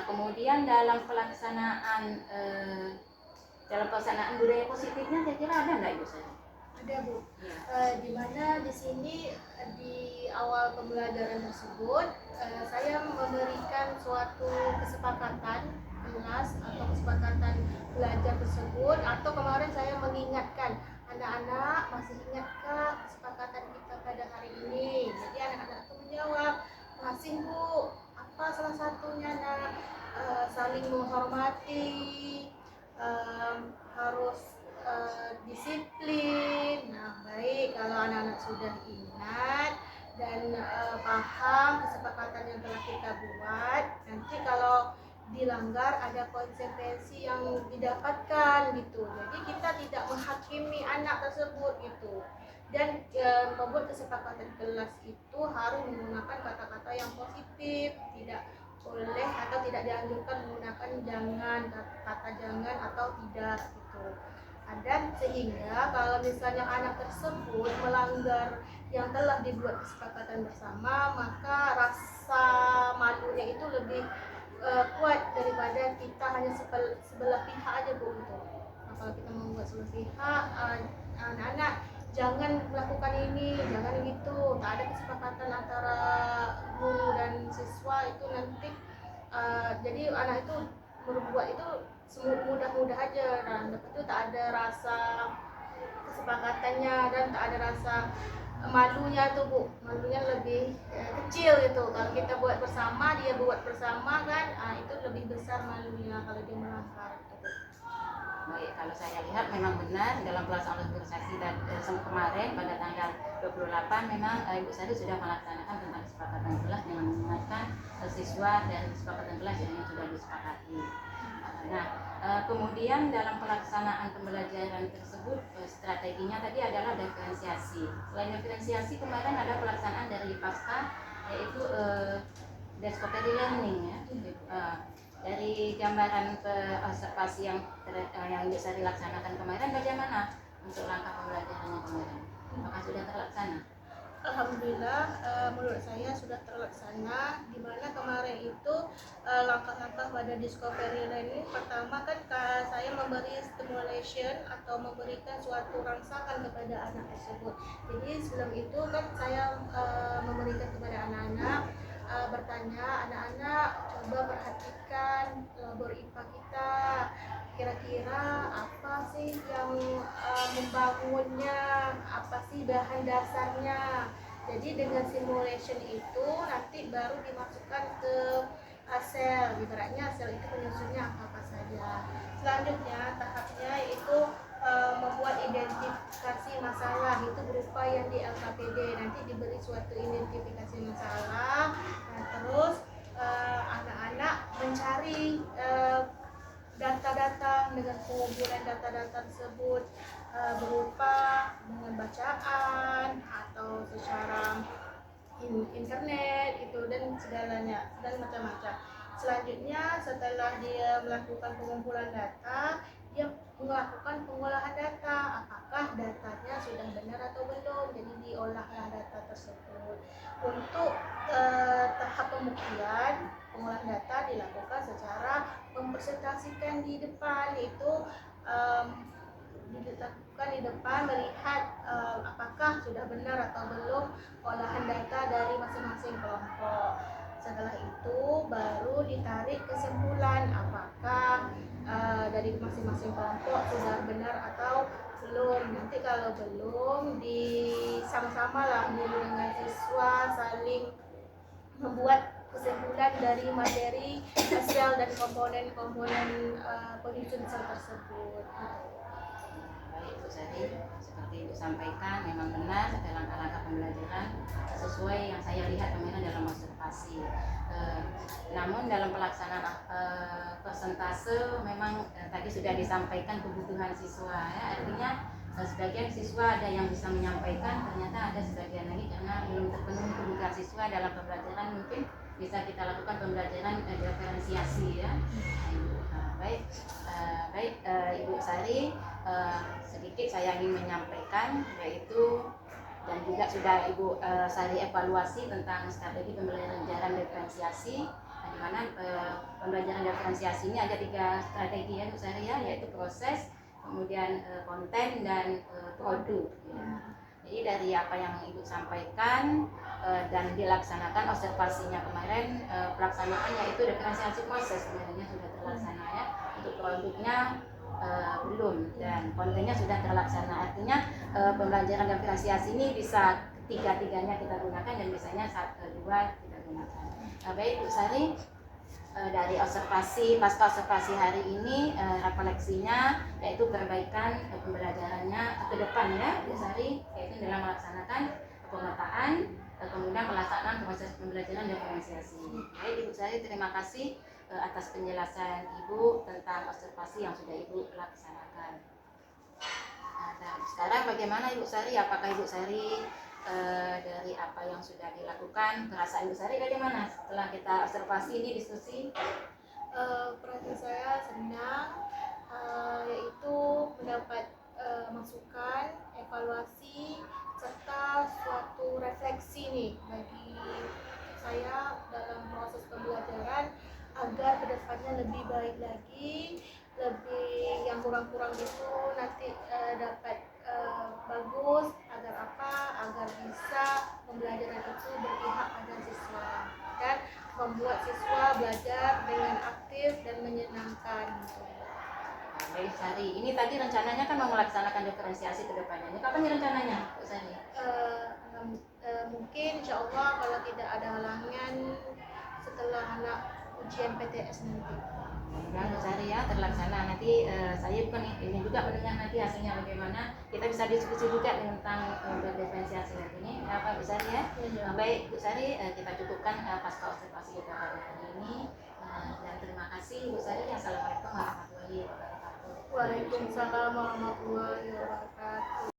Kemudian dalam pelaksanaan budaya positifnya kira-kira ada nggak Ibu Sari? Ada Bu, Ya. di mana di sini di awal pembelajaran tersebut saya memberikan suatu kesepakatan kelas atau kesepakatan belajar tersebut, atau kemarin saya mengingatkan anak-anak, masih ingatkah kesepakatan kita pada hari ini? Jadi anak-anak itu menjawab, masih Bu. Apa salah satunya nak? Saling menghormati, harus disiplin. Nah, baik kalau anak-anak sudah ingat dan paham kesepakatan yang telah kita buat, nanti kalau dilanggar ada konsekuensi yang didapatkan gitu. Jadi kita tidak menghakimi anak tersebut gitu. Dan membuat kesepakatan kelas itu harus menggunakan kata-kata yang positif, tidak boleh atau tidak dianjurkan menggunakan kata jangan atau tidak gitu. Dan sehingga kalau misalnya anak tersebut melanggar yang telah dibuat kesepakatan bersama, maka rasa malunya itu lebih kuat daripada kita hanya sebelah pihak aja Bu gitu. Nah, kalau kita membuat sebelah pihak, anak-anak jangan melakukan ini, jangan gitu, tak ada kesepakatan antara guru dan siswa, itu nanti jadi anak itu berbuat itu mudah-mudah aja, dan itu tak ada rasa kesepakatannya dan tak ada rasa malunya tuh Bu, malunya lebih kecil gitu. Kalau kita buat bersama, dia buat bersama kan, itu lebih besar malunya kalau dia melanggar itu Bu. Baik, kalau saya lihat memang benar dalam pelaksanaan organisasi dan kemarin pada tanggal 28 memang Ibu Sari sudah melaksanakan tentang kesepakatan kelas dengan mengingatkan siswa dan kesepakatan kelas yang sudah disepakati. Nah, kemudian dalam pelaksanaan pembelajaran tersebut strateginya tadi adalah diferensiasi. Selain diferensiasi, kemarin ada pelaksanaan dari pasca, yaitu discovery learning ya. Dari gambaran observasi yang bisa dilaksanakan kemarin, bagaimana untuk langkah pembelajarannya kemarin? Apakah sudah terlaksana? Alhamdulillah, menurut saya sudah terlaksana. Di mana kemarin itu langkah-langkah pada discovery learning pertama kan saya memberi stimulation atau memberikan suatu rangsangan kepada anak tersebut. Jadi sebelum itu kan saya memberikan kepada anak-anak, bertanya, anak-anak coba perhatikan labor IPA kita, kira-kira apa sih yang membangunnya, apa sih bahan dasarnya. Jadi dengan simulation itu nanti baru dimasukkan ke sel, ibaratnya sel itu penyusunnya apa saja. Selanjutnya tahapnya yaitu membuat identifikasi masalah, itu berupa yang di LKPD. Nanti diberi suatu identifikasi masalah, nah terus anak-anak mencari data-data dengan pengumpulan data-data tersebut berupa dengan bacaan atau secara internet itu dan segalanya dan macam-macam. Selanjutnya setelah dia melakukan pengumpulan data, dia melakukan pengolahan data, apakah datanya sudah benar atau belum, jadi diolahlah data tersebut. Untuk tahap pembuktian pengolahan data dilakukan secara mempresentasikan di depan, yaitu dilakukan di depan, melihat apakah sudah benar atau belum olahan data dari masing-masing kelompok. Setelah itu baru ditarik kesimpulan apakah dari masing-masing kelompok sudah benar atau belum. Nanti kalau belum, sama-sama lah guru dengan siswa saling membuat kesimpulan dari materi sel dan komponen-komponen penyusun sel tersebut. Baik Bu Sari, seperti Ibu sampaikan memang benar ada langkah-langkah pembelajaran sesuai yang saya lihat kemarin dalam observasi. Namun dalam pelaksanaan persentase memang tadi sudah disampaikan kebutuhan siswa ya, artinya sebagian siswa ada yang bisa menyampaikan, ternyata ada sebagian lagi karena belum terpenuhi kebutuhan siswa dalam pembelajaran, mungkin bisa kita lakukan pembelajaran diferensiasi ya. Baik Ibu Sari, sedikit saya ingin menyampaikan yaitu dan juga sudah Ibu Sari evaluasi tentang strategi pembelajaran diferensiasi, di mana pembelajaran diferensiasi ini ada 3 strategi ya Bu Sari ya, yaitu proses, kemudian konten dan produk ya. Jadi dari apa yang Ibu sampaikan dan dilaksanakan observasinya kemarin, pelaksanaannya itu diferensiasi proses sebenarnya sudah terlaksana ya. Untuk produknya belum, dan kontennya sudah terlaksana. Artinya pembelajaran diferensiasi ini bisa tiga-tiganya kita gunakan dan biasanya 1, 2 kita gunakan. Baik Bu Sari, dari pasca observasi hari ini refleksinya yaitu perbaikan pembelajarannya ke depan ya Bu Sari, yaitu dalam melaksanakan pemetaan, kemudian pelaksanaan proses pembelajaran diferensiasi. Baik Ibu Sari, terima kasih atas penjelasan Ibu tentang observasi yang sudah Ibu laksanakan. Nah, sekarang bagaimana Ibu Sari? Apakah Ibu Sari dari apa yang sudah dilakukan, perasaan Ibu Sari bagaimana setelah kita observasi ini diskusi? Perasaan saya senang, yaitu mendapat masukan, evaluasi, serta suatu refleksi nih bagi saya dalam proses pembelajaran agar kedepannya lebih baik lagi, lebih yang kurang-kurang itu nanti dapat bagus, agar apa? Agar bisa pembelajaran itu berpihak pada siswa dan membuat siswa belajar dengan aktif dan menyenangkan gitu. Baik Sari, ini tadi rencananya kan mau melaksanakan diferensiasi ke depannya. Ini kapan nih rencananya Bu Sari? Mungkin insya Allah kalau tidak ada halangan setelah anak ujian PTS nanti. Mudah-mudahan Bu Sari ya terlaksana. Nanti saya bukan ini juga mendengar nanti hasilnya bagaimana. Kita bisa diskusi juga tentang diferensiasi nanti ini. Apa Bu Sari ya? Baik Bu Sari, kita cukupkan pasca observasi kita pada hari ini. Dan terima kasih Bu Sari. Assalamualaikum warahmatullahi wabarakatuh. Waalaikumsalam warahmatullahi wabarakatuh.